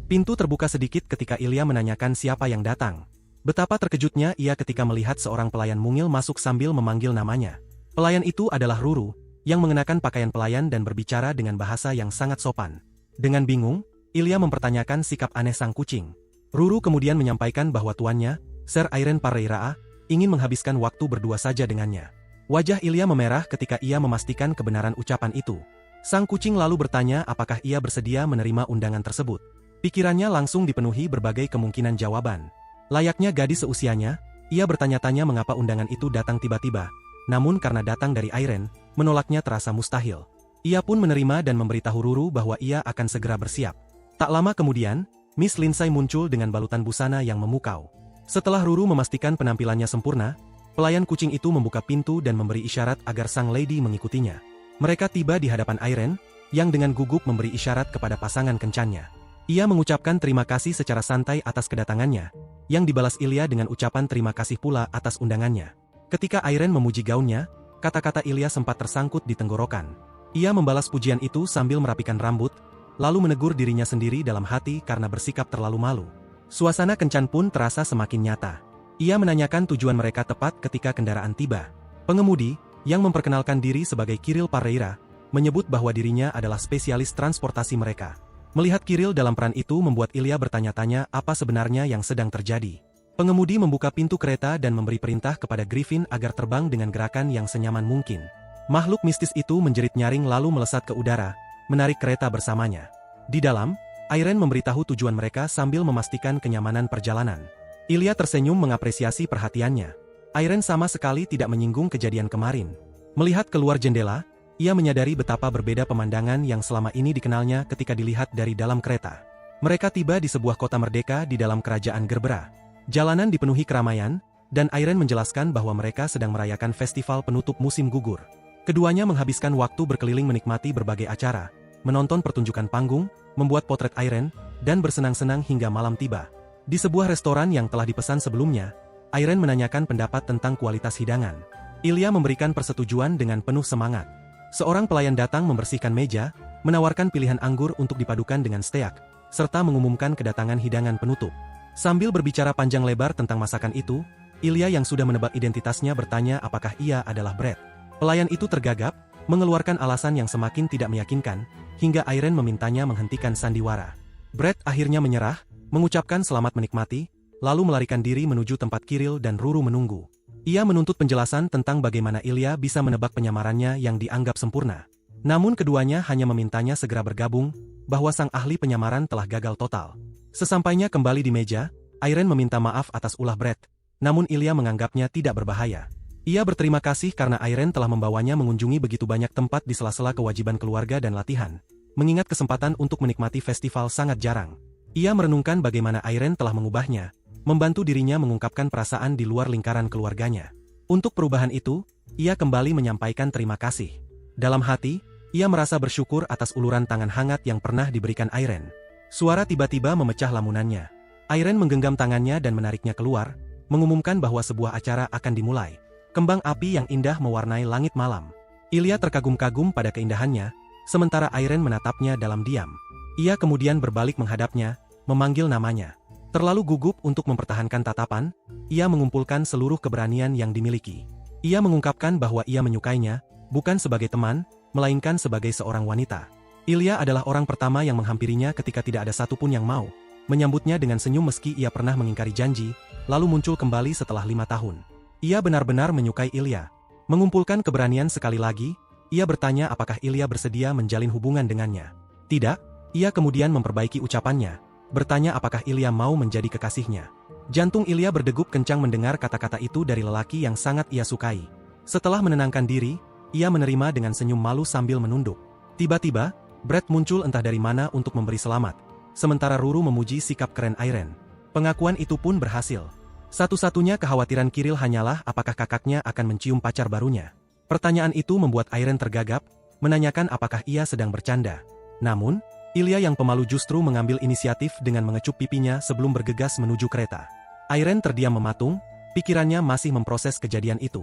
Pintu terbuka sedikit ketika Ilya menanyakan siapa yang datang. Betapa terkejutnya ia ketika melihat seorang pelayan mungil masuk sambil memanggil namanya. Pelayan itu adalah Ruru, yang mengenakan pakaian pelayan dan berbicara dengan bahasa yang sangat sopan. Dengan bingung, Ilya mempertanyakan sikap aneh sang kucing. Ruru kemudian menyampaikan bahwa tuannya, Ser Airen Parreira, ingin menghabiskan waktu berdua saja dengannya. Wajah Ilya memerah ketika ia memastikan kebenaran ucapan itu. Sang kucing lalu bertanya apakah ia bersedia menerima undangan tersebut. Pikirannya langsung dipenuhi berbagai kemungkinan jawaban. Layaknya gadis seusianya, ia bertanya-tanya mengapa undangan itu datang tiba-tiba. Namun karena datang dari Airen, menolaknya terasa mustahil. Ia pun menerima dan memberitahu Ruru bahwa ia akan segera bersiap. Tak lama kemudian, Miss Lindsay muncul dengan balutan busana yang memukau. Setelah Ruru memastikan penampilannya sempurna, pelayan kucing itu membuka pintu dan memberi isyarat agar sang lady mengikutinya. Mereka tiba di hadapan Airen, yang dengan gugup memberi isyarat kepada pasangan kencannya. Ia mengucapkan terima kasih secara santai atas kedatangannya, yang dibalas Ilya dengan ucapan terima kasih pula atas undangannya. Ketika Airen memuji gaunnya, kata-kata Ilya sempat tersangkut di tenggorokan. Ia membalas pujian itu sambil merapikan rambut, lalu menegur dirinya sendiri dalam hati karena bersikap terlalu malu. Suasana kencan pun terasa semakin nyata. Ia menanyakan tujuan mereka tepat ketika kendaraan tiba. Pengemudi, yang memperkenalkan diri sebagai Kiril Parreira, menyebut bahwa dirinya adalah spesialis transportasi mereka. Melihat Kiril dalam peran itu membuat Ilya bertanya-tanya apa sebenarnya yang sedang terjadi. Pengemudi membuka pintu kereta dan memberi perintah kepada Griffin agar terbang dengan gerakan yang senyaman mungkin. Makhluk mistis itu menjerit nyaring lalu melesat ke udara, menarik kereta bersamanya. Di dalam, Airen memberitahu tujuan mereka sambil memastikan kenyamanan perjalanan. Ilya tersenyum mengapresiasi perhatiannya. Airen sama sekali tidak menyinggung kejadian kemarin. Melihat keluar jendela, ia menyadari betapa berbeda pemandangan yang selama ini dikenalnya ketika dilihat dari dalam kereta. Mereka tiba di sebuah kota merdeka di dalam kerajaan Gerbera. Jalanan dipenuhi keramaian, dan Airen menjelaskan bahwa mereka sedang merayakan festival penutup musim gugur. Keduanya menghabiskan waktu berkeliling menikmati berbagai acara, menonton pertunjukan panggung, membuat potret Airen, dan bersenang-senang hingga malam tiba. Di sebuah restoran yang telah dipesan sebelumnya, Airen menanyakan pendapat tentang kualitas hidangan. Ilya memberikan persetujuan dengan penuh semangat. Seorang pelayan datang membersihkan meja, menawarkan pilihan anggur untuk dipadukan dengan steak, serta mengumumkan kedatangan hidangan penutup. Sambil berbicara panjang lebar tentang masakan itu, Ilya yang sudah menebak identitasnya bertanya apakah ia adalah Brett. Pelayan itu tergagap, mengeluarkan alasan yang semakin tidak meyakinkan, hingga Airen memintanya menghentikan sandiwara. Brett akhirnya menyerah, mengucapkan selamat menikmati, lalu melarikan diri menuju tempat Kiril dan Ruru menunggu. Ia menuntut penjelasan tentang bagaimana Ilya bisa menebak penyamarannya yang dianggap sempurna. Namun keduanya hanya memintanya segera bergabung, bahwa sang ahli penyamaran telah gagal total. Sesampainya kembali di meja, Airen meminta maaf atas ulah Brett, namun Ilya menganggapnya tidak berbahaya. Ia berterima kasih karena Airen telah membawanya mengunjungi begitu banyak tempat di sela-sela kewajiban keluarga dan latihan. Mengingat kesempatan untuk menikmati festival sangat jarang. Ia merenungkan bagaimana Airen telah mengubahnya, membantu dirinya mengungkapkan perasaan di luar lingkaran keluarganya. Untuk perubahan itu, ia kembali menyampaikan terima kasih. Dalam hati, ia merasa bersyukur atas uluran tangan hangat yang pernah diberikan Airen. Suara tiba-tiba memecah lamunannya. Airen menggenggam tangannya dan menariknya keluar, mengumumkan bahwa sebuah acara akan dimulai. Kembang api yang indah mewarnai langit malam. Ilya terkagum-kagum pada keindahannya, sementara Airen menatapnya dalam diam. Ia kemudian berbalik menghadapnya, memanggil namanya. Terlalu gugup untuk mempertahankan tatapan, ia mengumpulkan seluruh keberanian yang dimiliki. Ia mengungkapkan bahwa ia menyukainya, bukan sebagai teman, melainkan sebagai seorang wanita. Ilya adalah orang pertama yang menghampirinya ketika tidak ada satupun yang mau menyambutnya dengan senyum meski ia pernah mengingkari janji, lalu muncul kembali setelah 5 tahun. Ia benar-benar menyukai Ilya. Mengumpulkan keberanian sekali lagi, ia bertanya apakah Ilya bersedia menjalin hubungan dengannya. Tidak, ia kemudian memperbaiki ucapannya. Bertanya apakah Ilya mau menjadi kekasihnya. Jantung Ilya berdegup kencang mendengar kata-kata itu dari lelaki yang sangat ia sukai. Setelah menenangkan diri, ia menerima dengan senyum malu sambil menunduk. Tiba-tiba, Brett muncul entah dari mana untuk memberi selamat. Sementara Ruru memuji sikap keren Airen. Pengakuan itu pun berhasil. Satu-satunya kekhawatiran Kiril hanyalah apakah kakaknya akan mencium pacar barunya. Pertanyaan itu membuat Airen tergagap, menanyakan apakah ia sedang bercanda. Namun, Ilya yang pemalu justru mengambil inisiatif dengan mengecup pipinya sebelum bergegas menuju kereta. Airen terdiam mematung, pikirannya masih memproses kejadian itu.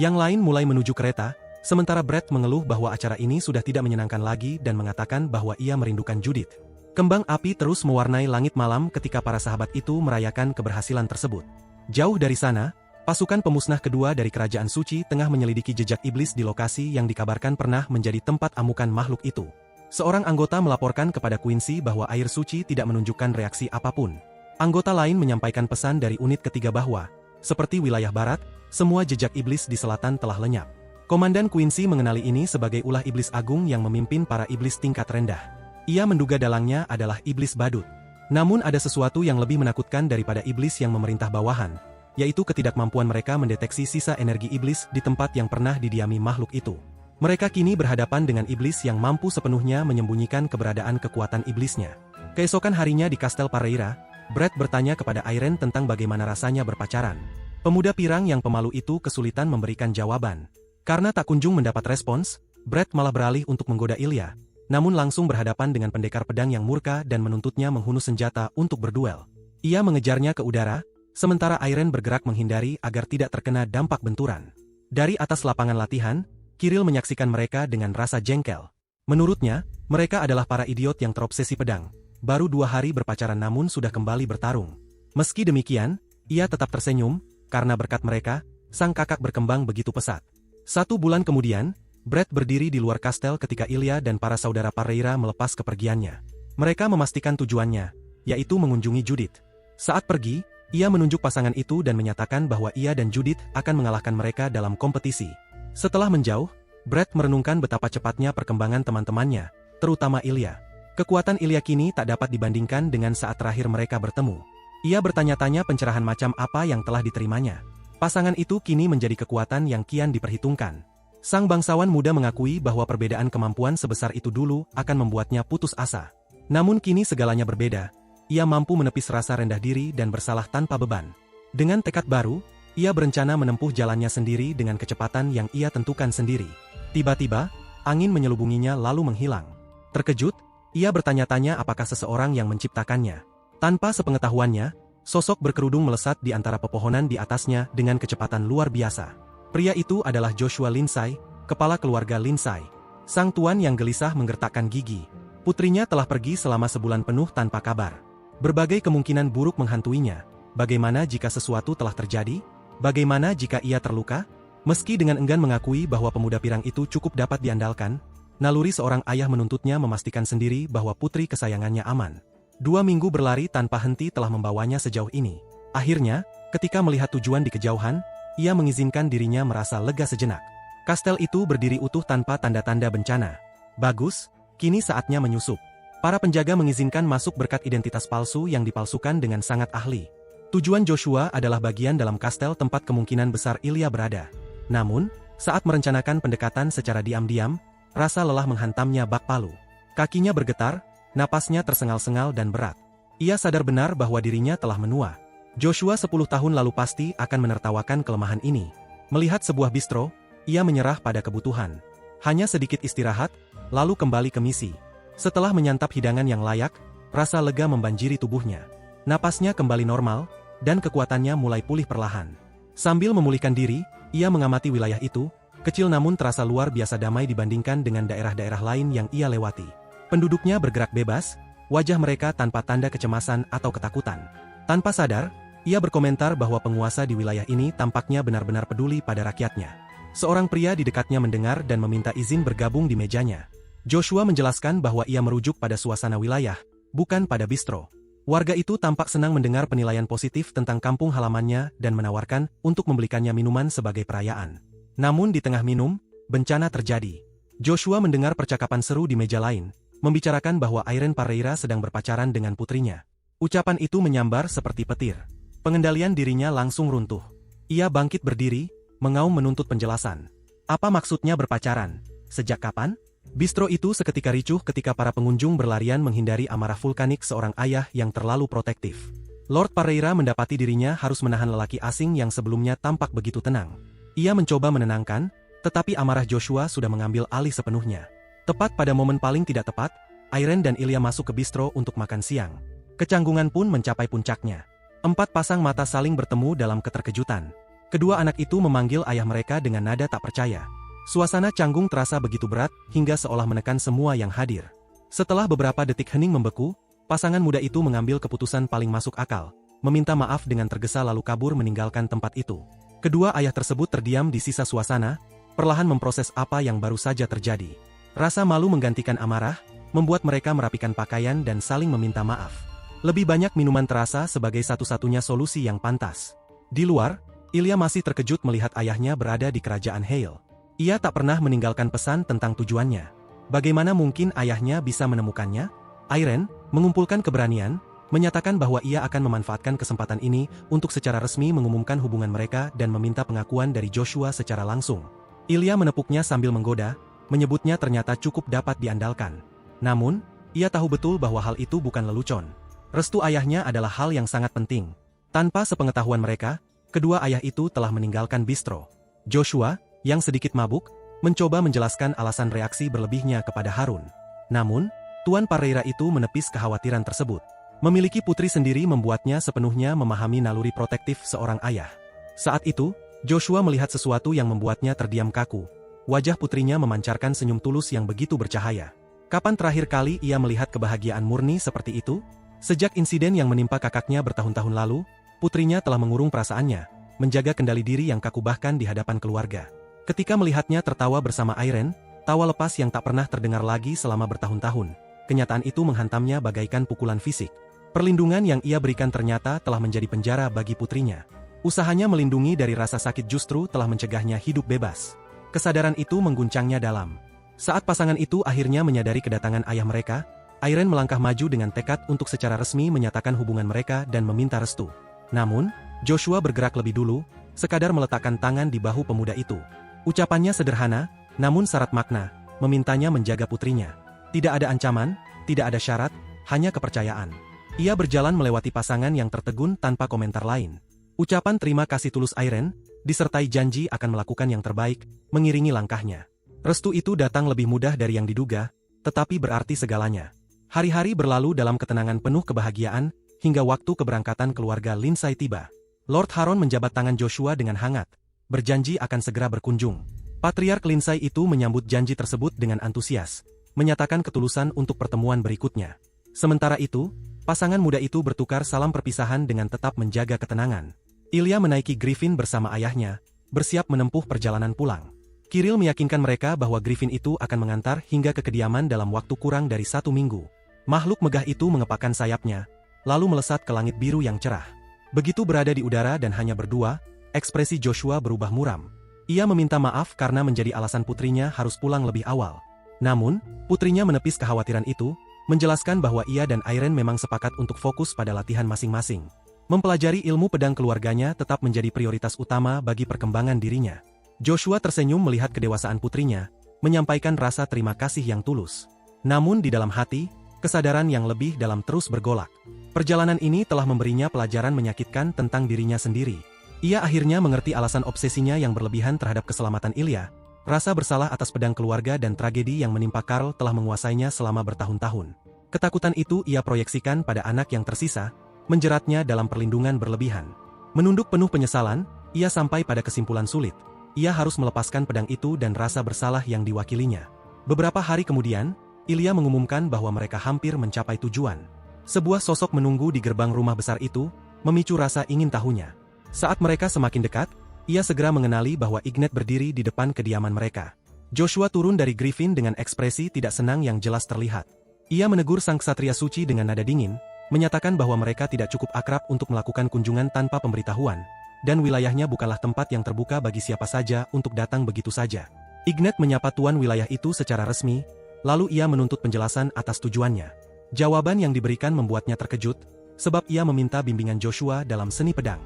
Yang lain mulai menuju kereta, sementara Brett mengeluh bahwa acara ini sudah tidak menyenangkan lagi dan mengatakan bahwa ia merindukan Judith. Kembang api terus mewarnai langit malam ketika para sahabat itu merayakan keberhasilan tersebut. Jauh dari sana, pasukan pemusnah kedua dari kerajaan suci tengah menyelidiki jejak iblis di lokasi yang dikabarkan pernah menjadi tempat amukan makhluk itu. Seorang anggota melaporkan kepada Quincy bahwa air suci tidak menunjukkan reaksi apapun. Anggota lain menyampaikan pesan dari unit ketiga bahwa, seperti wilayah barat, semua jejak iblis di selatan telah lenyap. Komandan Quincy mengenali ini sebagai ulah iblis agung yang memimpin para iblis tingkat rendah. Ia menduga dalangnya adalah iblis badut. Namun ada sesuatu yang lebih menakutkan daripada iblis yang memerintah bawahan, yaitu ketidakmampuan mereka mendeteksi sisa energi iblis di tempat yang pernah didiami makhluk itu. Mereka kini berhadapan dengan iblis yang mampu sepenuhnya menyembunyikan keberadaan kekuatan iblisnya. Keesokan harinya di Kastel Pareira, Brett bertanya kepada Irene tentang bagaimana rasanya berpacaran. Pemuda pirang yang pemalu itu kesulitan memberikan jawaban. Karena tak kunjung mendapat respons, Brett malah beralih untuk menggoda Ilya, namun langsung berhadapan dengan pendekar pedang yang murka dan menuntutnya menghunus senjata untuk berduel. Ia mengejarnya ke udara, sementara Irene bergerak menghindari agar tidak terkena dampak benturan. Dari atas lapangan latihan, Kirill menyaksikan mereka dengan rasa jengkel. Menurutnya, mereka adalah para idiot yang terobsesi pedang. Baru 2 hari berpacaran namun sudah kembali bertarung. Meski demikian, ia tetap tersenyum, karena berkat mereka, sang kakak berkembang begitu pesat. 1 bulan kemudian, Brett berdiri di luar kastel ketika Ilya dan para saudara Pareira melepas kepergiannya. Mereka memastikan tujuannya, yaitu mengunjungi Judith. Saat pergi, ia menunjuk pasangan itu dan menyatakan bahwa ia dan Judith akan mengalahkan mereka dalam kompetisi. Setelah menjauh, Brett merenungkan betapa cepatnya perkembangan teman-temannya, terutama Ilya. Kekuatan Ilya kini tak dapat dibandingkan dengan saat terakhir mereka bertemu. Ia bertanya-tanya pencerahan macam apa yang telah diterimanya. Pasangan itu kini menjadi kekuatan yang kian diperhitungkan. Sang bangsawan muda mengakui bahwa perbedaan kemampuan sebesar itu dulu akan membuatnya putus asa. Namun kini segalanya berbeda. Ia mampu menepis rasa rendah diri dan bersalah tanpa beban. Dengan tekad baru, ia berencana menempuh jalannya sendiri dengan kecepatan yang ia tentukan sendiri. Tiba-tiba, angin menyelubunginya lalu menghilang. Terkejut, ia bertanya-tanya apakah seseorang yang menciptakannya. Tanpa sepengetahuannya, sosok berkerudung melesat di antara pepohonan di atasnya dengan kecepatan luar biasa. Pria itu adalah Joshua Lindsay, kepala keluarga Lindsay. Sang tuan yang gelisah menggertakkan gigi. Putrinya telah pergi selama sebulan penuh tanpa kabar. Berbagai kemungkinan buruk menghantuinya. Bagaimana jika sesuatu telah terjadi? Bagaimana jika ia terluka? Meski dengan enggan mengakui bahwa pemuda pirang itu cukup dapat diandalkan, naluri seorang ayah menuntutnya memastikan sendiri bahwa putri kesayangannya aman. 2 minggu berlari tanpa henti telah membawanya sejauh ini. Akhirnya, ketika melihat tujuan di kejauhan, ia mengizinkan dirinya merasa lega sejenak. Kastel itu berdiri utuh tanpa tanda-tanda bencana. Bagus, kini saatnya menyusup. Para penjaga mengizinkan masuk berkat identitas palsu yang dipalsukan dengan sangat ahli. Tujuan Joshua adalah bagian dalam kastel tempat kemungkinan besar Ilya berada. Namun, saat merencanakan pendekatan secara diam-diam, rasa lelah menghantamnya bak palu. Kakinya bergetar, napasnya tersengal-sengal dan berat. Ia sadar benar bahwa dirinya telah menua. Joshua 10 tahun lalu pasti akan menertawakan kelemahan ini. Melihat sebuah bistro, ia menyerah pada kebutuhan. Hanya sedikit istirahat, lalu kembali ke misi. Setelah menyantap hidangan yang layak, rasa lega membanjiri tubuhnya. Napasnya kembali normal, dan kekuatannya mulai pulih perlahan. Sambil memulihkan diri, ia mengamati wilayah itu, kecil namun terasa luar biasa damai dibandingkan dengan daerah-daerah lain yang ia lewati. Penduduknya bergerak bebas, wajah mereka tanpa tanda kecemasan atau ketakutan. Tanpa sadar, ia berkomentar bahwa penguasa di wilayah ini tampaknya benar-benar peduli pada rakyatnya. Seorang pria di dekatnya mendengar dan meminta izin bergabung di mejanya. Joshua menjelaskan bahwa ia merujuk pada suasana wilayah, bukan pada bistro. Warga itu tampak senang mendengar penilaian positif tentang kampung halamannya dan menawarkan untuk membelikannya minuman sebagai perayaan. Namun di tengah minum, bencana terjadi. Joshua mendengar percakapan seru di meja lain, membicarakan bahwa Irene Pareira sedang berpacaran dengan putrinya. Ucapan itu menyambar seperti petir. Pengendalian dirinya langsung runtuh. Ia bangkit berdiri, mengaum menuntut penjelasan. Apa maksudnya berpacaran? Sejak kapan? Bistro itu seketika ricuh ketika para pengunjung berlarian menghindari amarah vulkanik seorang ayah yang terlalu protektif. Lord Pareira mendapati dirinya harus menahan lelaki asing yang sebelumnya tampak begitu tenang. Ia mencoba menenangkan, tetapi amarah Joshua sudah mengambil alih sepenuhnya. Tepat pada momen paling tidak tepat, Irene dan Ilya masuk ke bistro untuk makan siang. Kecanggungan pun mencapai puncaknya. 4 pasang mata saling bertemu dalam keterkejutan. Kedua anak itu memanggil ayah mereka dengan nada tak percaya. Suasana canggung terasa begitu berat, hingga seolah menekan semua yang hadir. Setelah beberapa detik hening membeku, pasangan muda itu mengambil keputusan paling masuk akal, meminta maaf dengan tergesa lalu kabur meninggalkan tempat itu. Kedua ayah tersebut terdiam di sisa suasana, perlahan memproses apa yang baru saja terjadi. Rasa malu menggantikan amarah, membuat mereka merapikan pakaian dan saling meminta maaf. Lebih banyak minuman terasa sebagai satu-satunya solusi yang pantas. Di luar, Ilya masih terkejut melihat ayahnya berada di kerajaan Hale. Ia tak pernah meninggalkan pesan tentang tujuannya. Bagaimana mungkin ayahnya bisa menemukannya? Airen mengumpulkan keberanian, menyatakan bahwa ia akan memanfaatkan kesempatan ini untuk secara resmi mengumumkan hubungan mereka dan meminta pengakuan dari Joshua secara langsung. Ilya menepuknya sambil menggoda, menyebutnya ternyata cukup dapat diandalkan. Namun, ia tahu betul bahwa hal itu bukan lelucon. Restu ayahnya adalah hal yang sangat penting. Tanpa sepengetahuan mereka, kedua ayah itu telah meninggalkan bistro. Joshua, yang sedikit mabuk, mencoba menjelaskan alasan reaksi berlebihnya kepada Harun. Namun, Tuan Parreira itu menepis kekhawatiran tersebut. Memiliki putri sendiri membuatnya sepenuhnya memahami naluri protektif seorang ayah. Saat itu, Joshua melihat sesuatu yang membuatnya terdiam kaku. Wajah putrinya memancarkan senyum tulus yang begitu bercahaya. Kapan terakhir kali ia melihat kebahagiaan murni seperti itu? Sejak insiden yang menimpa kakaknya bertahun-tahun lalu, putrinya telah mengurung perasaannya, menjaga kendali diri yang kaku bahkan di hadapan keluarga. Ketika melihatnya tertawa bersama Airen, tawa lepas yang tak pernah terdengar lagi selama bertahun-tahun, kenyataan itu menghantamnya bagaikan pukulan fisik. Perlindungan yang ia berikan ternyata telah menjadi penjara bagi putrinya. Usahanya melindungi dari rasa sakit justru telah mencegahnya hidup bebas. Kesadaran itu mengguncangnya dalam. Saat pasangan itu akhirnya menyadari kedatangan ayah mereka, Airen melangkah maju dengan tekad untuk secara resmi menyatakan hubungan mereka dan meminta restu. Namun, Joshua bergerak lebih dulu, sekadar meletakkan tangan di bahu pemuda itu. Ucapannya sederhana, namun syarat makna, memintanya menjaga putrinya. Tidak ada ancaman, tidak ada syarat, hanya kepercayaan. Ia berjalan melewati pasangan yang tertegun tanpa komentar lain. Ucapan terima kasih tulus Airen, disertai janji akan melakukan yang terbaik, mengiringi langkahnya. Restu itu datang lebih mudah dari yang diduga, tetapi berarti segalanya. Hari-hari berlalu dalam ketenangan penuh kebahagiaan, hingga waktu keberangkatan keluarga Lindsay tiba. Lord Huron menjabat tangan Joshua dengan hangat, berjanji akan segera berkunjung. Patriark Lindsay itu menyambut janji tersebut dengan antusias, menyatakan ketulusan untuk pertemuan berikutnya. Sementara itu, pasangan muda itu bertukar salam perpisahan dengan tetap menjaga ketenangan. Ilya menaiki Griffin bersama ayahnya, bersiap menempuh perjalanan pulang. Kiril meyakinkan mereka bahwa Griffin itu akan mengantar hingga ke kediaman dalam waktu kurang dari 1 minggu. Makhluk megah itu mengepakkan sayapnya, lalu melesat ke langit biru yang cerah. Begitu berada di udara dan hanya berdua, ekspresi Joshua berubah muram. Ia meminta maaf karena menjadi alasan putrinya harus pulang lebih awal. Namun, putrinya menepis kekhawatiran itu, menjelaskan bahwa ia dan Airen memang sepakat untuk fokus pada latihan masing-masing. Mempelajari ilmu pedang keluarganya tetap menjadi prioritas utama bagi perkembangan dirinya. Joshua tersenyum melihat kedewasaan putrinya, menyampaikan rasa terima kasih yang tulus. Namun di dalam hati, kesadaran yang lebih dalam terus bergolak. Perjalanan ini telah memberinya pelajaran menyakitkan tentang dirinya sendiri. Ia akhirnya mengerti alasan obsesinya yang berlebihan terhadap keselamatan Ilya. Rasa bersalah atas pedang keluarga dan tragedi yang menimpa Karl telah menguasainya selama bertahun-tahun. Ketakutan itu ia proyeksikan pada anak yang tersisa, menjeratnya dalam perlindungan berlebihan. Menunduk penuh penyesalan, ia sampai pada kesimpulan sulit. Ia harus melepaskan pedang itu dan rasa bersalah yang diwakilinya. Beberapa hari kemudian, Ilya mengumumkan bahwa mereka hampir mencapai tujuan. Sebuah sosok menunggu di gerbang rumah besar itu, memicu rasa ingin tahunya. Saat mereka semakin dekat, ia segera mengenali bahwa Ignet berdiri di depan kediaman mereka. Joshua turun dari Griffin dengan ekspresi tidak senang yang jelas terlihat. Ia menegur sang ksatria suci dengan nada dingin, menyatakan bahwa mereka tidak cukup akrab untuk melakukan kunjungan tanpa pemberitahuan, dan wilayahnya bukanlah tempat yang terbuka bagi siapa saja untuk datang begitu saja. Ignet menyapa tuan wilayah itu secara resmi, lalu ia menuntut penjelasan atas tujuannya. Jawaban yang diberikan membuatnya terkejut, sebab ia meminta bimbingan Joshua dalam seni pedang.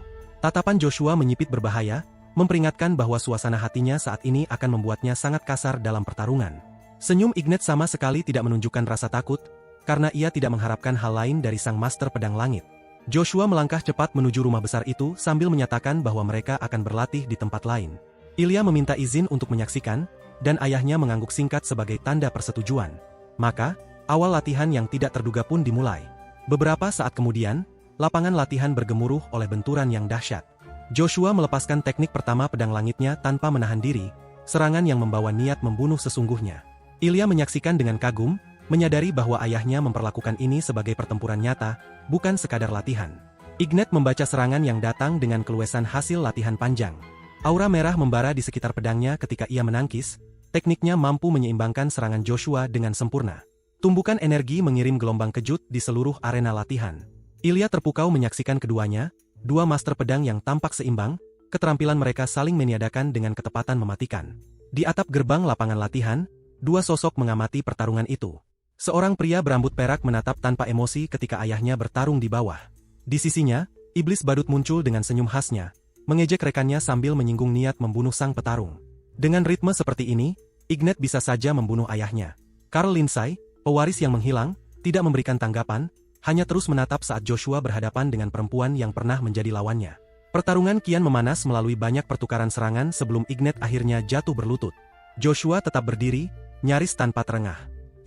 Tatapan Joshua menyipit berbahaya, memperingatkan bahwa suasana hatinya saat ini akan membuatnya sangat kasar dalam pertarungan. Senyum Ignet sama sekali tidak menunjukkan rasa takut, karena ia tidak mengharapkan hal lain dari sang master pedang langit. Joshua melangkah cepat menuju rumah besar itu sambil menyatakan bahwa mereka akan berlatih di tempat lain. Ilya meminta izin untuk menyaksikan, dan ayahnya mengangguk singkat sebagai tanda persetujuan. Maka, awal latihan yang tidak terduga pun dimulai. Beberapa saat kemudian, lapangan latihan bergemuruh oleh benturan yang dahsyat. Joshua melepaskan teknik pertama pedang langitnya tanpa menahan diri, serangan yang membawa niat membunuh sesungguhnya. Ilya menyaksikan dengan kagum, menyadari bahwa ayahnya memperlakukan ini sebagai pertempuran nyata, bukan sekadar latihan. Ignat membaca serangan yang datang dengan keluasan hasil latihan panjang. Aura merah membara di sekitar pedangnya ketika ia menangkis, tekniknya mampu menyeimbangkan serangan Joshua dengan sempurna. Tumbukan energi mengirim gelombang kejut di seluruh arena latihan. Ilya terpukau menyaksikan keduanya, dua master pedang yang tampak seimbang, keterampilan mereka saling meniadakan dengan ketepatan mematikan. Di atap gerbang lapangan latihan, dua sosok mengamati pertarungan itu. Seorang pria berambut perak menatap tanpa emosi ketika ayahnya bertarung di bawah. Di sisinya, iblis badut muncul dengan senyum khasnya, mengejek rekannya sambil menyinggung niat membunuh sang petarung. Dengan ritme seperti ini, Ignat bisa saja membunuh ayahnya. Karl Lindsay, pewaris yang menghilang, tidak memberikan tanggapan, hanya terus menatap saat Joshua berhadapan dengan perempuan yang pernah menjadi lawannya. Pertarungan kian memanas melalui banyak pertukaran serangan sebelum Ignat akhirnya jatuh berlutut. Joshua tetap berdiri, nyaris tanpa terengah.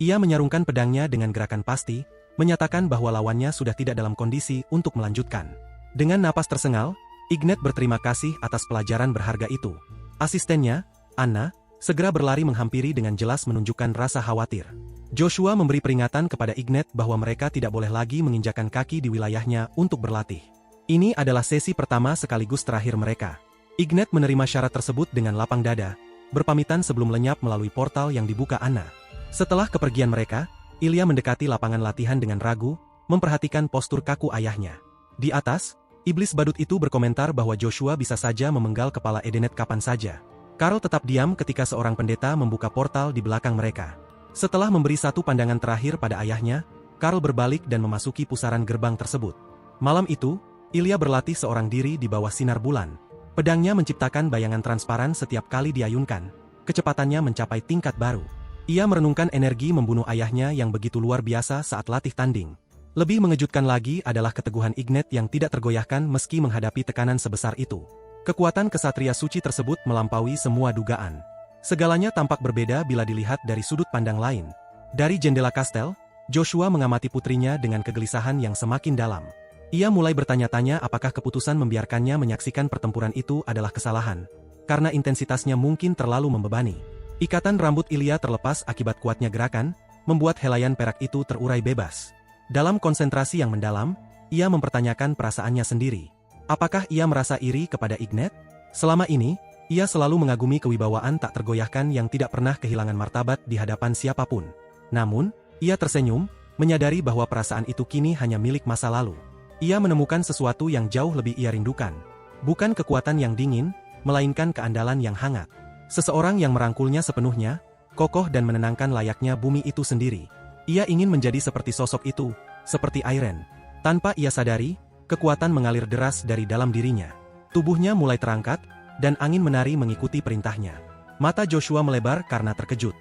Ia menyarungkan pedangnya dengan gerakan pasti, menyatakan bahwa lawannya sudah tidak dalam kondisi untuk melanjutkan. Dengan napas tersengal, Ignat berterima kasih atas pelajaran berharga itu. Asistennya, Anna, segera berlari menghampiri dengan jelas menunjukkan rasa khawatir. Joshua memberi peringatan kepada Ignat bahwa mereka tidak boleh lagi menginjakan kaki di wilayahnya untuk berlatih. Ini adalah sesi pertama sekaligus terakhir mereka. Ignat menerima syarat tersebut dengan lapang dada, berpamitan sebelum lenyap melalui portal yang dibuka Anna. Setelah kepergian mereka, Ilya mendekati lapangan latihan dengan ragu, memperhatikan postur kaku ayahnya. Di atas, iblis badut itu berkomentar bahwa Joshua bisa saja memenggal kepala Edenet kapan saja. Karl tetap diam ketika seorang pendeta membuka portal di belakang mereka. Setelah memberi satu pandangan terakhir pada ayahnya, Karl berbalik dan memasuki pusaran gerbang tersebut. Malam itu, Ilya berlatih seorang diri di bawah sinar bulan. Pedangnya menciptakan bayangan transparan setiap kali diayunkan. Kecepatannya mencapai tingkat baru. Ia merenungkan energi membunuh ayahnya yang begitu luar biasa saat latih tanding. Lebih mengejutkan lagi adalah keteguhan Ignat yang tidak tergoyahkan meski menghadapi tekanan sebesar itu. Kekuatan kesatria suci tersebut melampaui semua dugaan. Segalanya tampak berbeda bila dilihat dari sudut pandang lain. Dari jendela kastel, Joshua mengamati putrinya dengan kegelisahan yang semakin dalam. Ia mulai bertanya-tanya apakah keputusan membiarkannya menyaksikan pertempuran itu adalah kesalahan, karena intensitasnya mungkin terlalu membebani. Ikatan rambut Ilya terlepas akibat kuatnya gerakan, membuat helaian perak itu terurai bebas. Dalam konsentrasi yang mendalam, ia mempertanyakan perasaannya sendiri. Apakah ia merasa iri kepada Ignat? Selama ini, ia selalu mengagumi kewibawaan tak tergoyahkan yang tidak pernah kehilangan martabat di hadapan siapapun. Namun, ia tersenyum, menyadari bahwa perasaan itu kini hanya milik masa lalu. Ia menemukan sesuatu yang jauh lebih ia rindukan. Bukan kekuatan yang dingin, melainkan keandalan yang hangat. Seseorang yang merangkulnya sepenuhnya, kokoh dan menenangkan layaknya bumi itu sendiri. Ia ingin menjadi seperti sosok itu, seperti Airen. Tanpa ia sadari, kekuatan mengalir deras dari dalam dirinya. Tubuhnya mulai terangkat, dan angin menari mengikuti perintahnya. Mata Joshua melebar karena terkejut.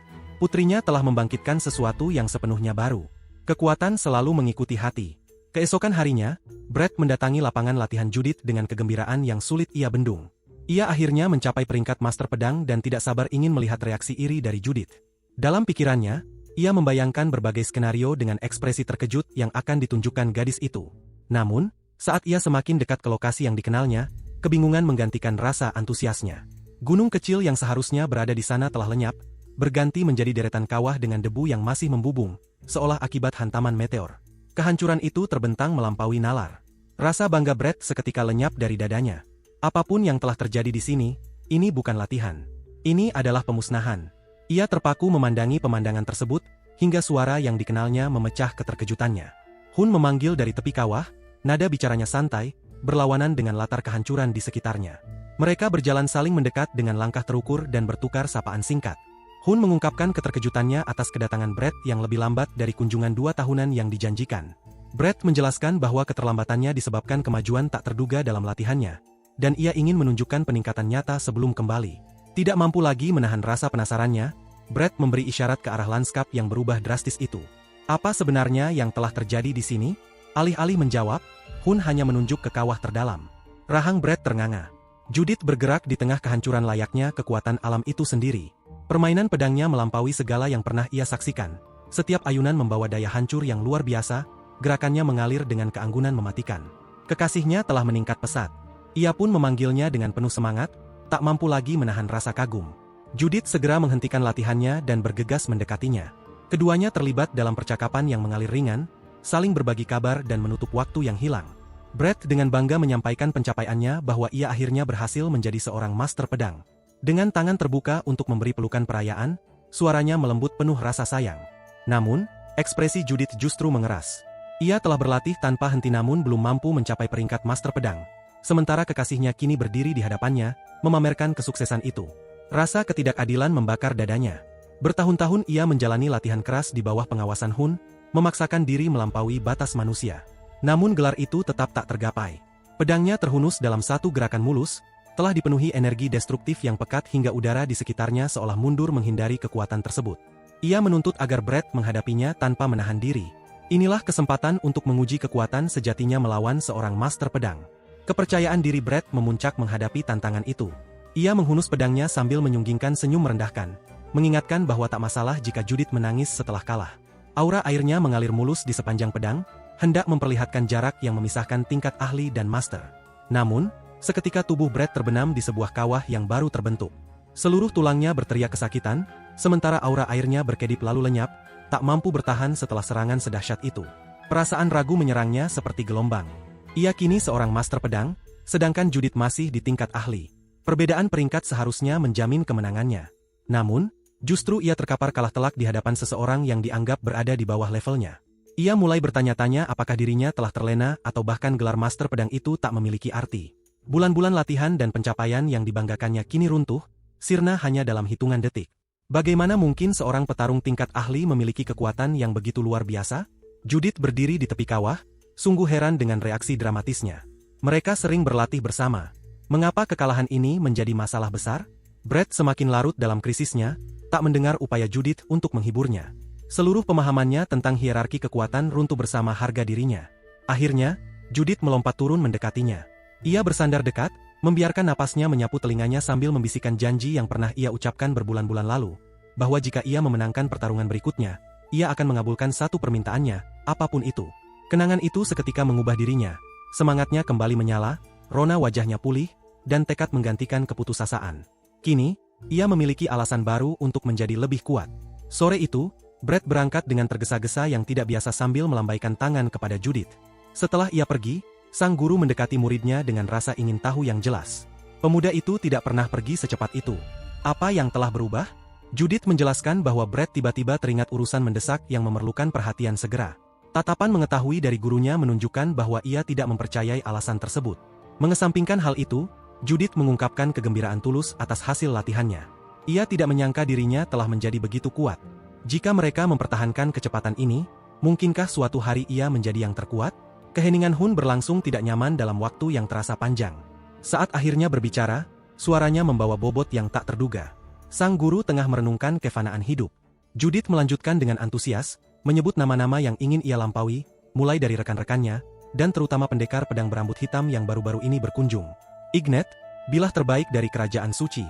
Putrinya telah membangkitkan sesuatu yang sepenuhnya baru. Kekuatan selalu mengikuti hati. Keesokan harinya, Brett mendatangi lapangan latihan Judith dengan kegembiraan yang sulit ia bendung. Ia akhirnya mencapai peringkat master pedang dan tidak sabar ingin melihat reaksi iri dari Judith. Dalam pikirannya, ia membayangkan berbagai skenario dengan ekspresi terkejut yang akan ditunjukkan gadis itu. Namun, saat ia semakin dekat ke lokasi yang dikenalnya, kebingungan menggantikan rasa antusiasnya. Gunung kecil yang seharusnya berada di sana telah lenyap, berganti menjadi deretan kawah dengan debu yang masih membubung, seolah akibat hantaman meteor. Kehancuran itu terbentang melampaui nalar. Rasa bangga Brett seketika lenyap dari dadanya. Apapun yang telah terjadi di sini, ini bukan latihan. Ini adalah pemusnahan. Ia terpaku memandangi pemandangan tersebut, hingga suara yang dikenalnya memecah keterkejutannya. Hun memanggil dari tepi kawah, nada bicaranya santai, berlawanan dengan latar kehancuran di sekitarnya. Mereka berjalan saling mendekat dengan langkah terukur dan bertukar sapaan singkat. Hun mengungkapkan keterkejutannya atas kedatangan Brett yang lebih lambat dari kunjungan 2 tahunan yang dijanjikan. Brett menjelaskan bahwa keterlambatannya disebabkan kemajuan tak terduga dalam latihannya, dan ia ingin menunjukkan peningkatan nyata sebelum kembali. Tidak mampu lagi menahan rasa penasarannya, Brett memberi isyarat ke arah lanskap yang berubah drastis itu. Apa sebenarnya yang telah terjadi di sini? Alih-alih menjawab, Hun hanya menunjuk ke kawah terdalam. Rahang Brett ternganga. Judith bergerak di tengah kehancuran layaknya kekuatan alam itu sendiri. Permainan pedangnya melampaui segala yang pernah ia saksikan. Setiap ayunan membawa daya hancur yang luar biasa, gerakannya mengalir dengan keanggunan mematikan. Kekasihnya telah meningkat pesat. Ia pun memanggilnya dengan penuh semangat, tak mampu lagi menahan rasa kagum. Judith segera menghentikan latihannya dan bergegas mendekatinya. Keduanya terlibat dalam percakapan yang mengalir ringan, saling berbagi kabar dan menutup waktu yang hilang. Brett dengan bangga menyampaikan pencapaiannya bahwa ia akhirnya berhasil menjadi seorang master pedang. Dengan tangan terbuka untuk memberi pelukan perayaan, suaranya melembut penuh rasa sayang. Namun, ekspresi Judith justru mengeras. Ia telah berlatih tanpa henti namun belum mampu mencapai peringkat master pedang. Sementara kekasihnya kini berdiri di hadapannya, memamerkan kesuksesan itu. Rasa ketidakadilan membakar dadanya. Bertahun-tahun ia menjalani latihan keras di bawah pengawasan Hun, memaksakan diri melampaui batas manusia. Namun gelar itu tetap tak tergapai. Pedangnya terhunus dalam satu gerakan mulus, telah dipenuhi energi destruktif yang pekat hingga udara di sekitarnya seolah mundur menghindari kekuatan tersebut. Ia menuntut agar Brett menghadapinya tanpa menahan diri. Inilah kesempatan untuk menguji kekuatan sejatinya melawan seorang master pedang. Kepercayaan diri Brett memuncak menghadapi tantangan itu. Ia menghunus pedangnya sambil menyunggingkan senyum merendahkan, mengingatkan bahwa tak masalah jika Judith menangis setelah kalah. Aura airnya mengalir mulus di sepanjang pedang, hendak memperlihatkan jarak yang memisahkan tingkat ahli dan master. Namun, seketika tubuh Brett terbenam di sebuah kawah yang baru terbentuk. Seluruh tulangnya berteriak kesakitan, sementara aura airnya berkedip lalu lenyap, tak mampu bertahan setelah serangan sedahsyat itu. Perasaan ragu menyerangnya seperti gelombang. Ia kini seorang master pedang, sedangkan Judith masih di tingkat ahli. Perbedaan peringkat seharusnya menjamin kemenangannya. Namun, justru ia terkapar kalah telak di hadapan seseorang yang dianggap berada di bawah levelnya. Ia mulai bertanya-tanya apakah dirinya telah terlena atau bahkan gelar master pedang itu tak memiliki arti. Bulan-bulan latihan dan pencapaian yang dibanggakannya kini runtuh, sirna hanya dalam hitungan detik. Bagaimana mungkin seorang petarung tingkat ahli memiliki kekuatan yang begitu luar biasa? Judith berdiri di tepi kawah, sungguh heran dengan reaksi dramatisnya. Mereka sering berlatih bersama. Mengapa kekalahan ini menjadi masalah besar? Brett semakin larut dalam krisisnya, tak mendengar upaya Judith untuk menghiburnya. Seluruh pemahamannya tentang hierarki kekuatan runtuh bersama harga dirinya. Akhirnya, Judith melompat turun mendekatinya. Ia bersandar dekat, membiarkan napasnya menyapu telinganya sambil membisikkan janji yang pernah ia ucapkan berbulan-bulan lalu, bahwa jika ia memenangkan pertarungan berikutnya, ia akan mengabulkan satu permintaannya, apapun itu. Kenangan itu seketika mengubah dirinya. Semangatnya kembali menyala, rona wajahnya pulih, dan tekad menggantikan keputusasaan. Kini, ia memiliki alasan baru untuk menjadi lebih kuat. Sore itu, Brett berangkat dengan tergesa-gesa yang tidak biasa sambil melambaikan tangan kepada Judith. Setelah ia pergi, sang guru mendekati muridnya dengan rasa ingin tahu yang jelas. Pemuda itu tidak pernah pergi secepat itu. Apa yang telah berubah? Judith menjelaskan bahwa Brett tiba-tiba teringat urusan mendesak yang memerlukan perhatian segera. Tatapan mengetahui dari gurunya menunjukkan bahwa ia tidak mempercayai alasan tersebut. Mengesampingkan hal itu, Judith mengungkapkan kegembiraan tulus atas hasil latihannya. Ia tidak menyangka dirinya telah menjadi begitu kuat. Jika mereka mempertahankan kecepatan ini, mungkinkah suatu hari ia menjadi yang terkuat? Keheningan Hun berlangsung tidak nyaman dalam waktu yang terasa panjang. Saat akhirnya berbicara, suaranya membawa bobot yang tak terduga. Sang guru tengah merenungkan kefanaan hidup. Judith melanjutkan dengan antusias, menyebut nama-nama yang ingin ia lampaui, mulai dari rekan-rekannya, dan terutama pendekar pedang berambut hitam yang baru-baru ini berkunjung. Ignet, bilah terbaik dari kerajaan suci.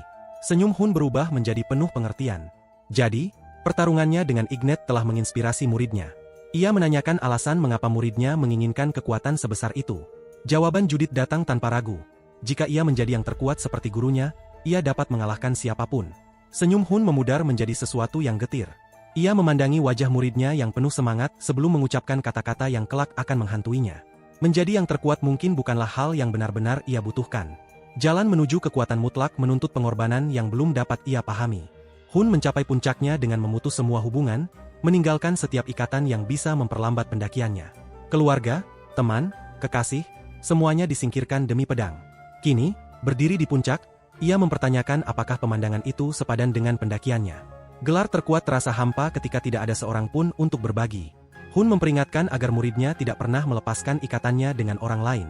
Senyum Hun berubah menjadi penuh pengertian. Jadi, pertarungannya dengan Ignet telah menginspirasi muridnya. Ia menanyakan alasan mengapa muridnya menginginkan kekuatan sebesar itu. Jawaban Judith datang tanpa ragu. Jika ia menjadi yang terkuat seperti gurunya, ia dapat mengalahkan siapapun. Senyum Hun memudar menjadi sesuatu yang getir. Ia memandangi wajah muridnya yang penuh semangat sebelum mengucapkan kata-kata yang kelak akan menghantuinya. Menjadi yang terkuat mungkin bukanlah hal yang benar-benar ia butuhkan. Jalan menuju kekuatan mutlak menuntut pengorbanan yang belum dapat ia pahami. Hun mencapai puncaknya dengan memutus semua hubungan, meninggalkan setiap ikatan yang bisa memperlambat pendakiannya. Keluarga, teman, kekasih, semuanya disingkirkan demi pedang. Kini, berdiri di puncak, ia mempertanyakan apakah pemandangan itu sepadan dengan pendakiannya. Gelar terkuat terasa hampa ketika tidak ada seorang pun untuk berbagi. Hun memperingatkan agar muridnya tidak pernah melepaskan ikatannya dengan orang lain.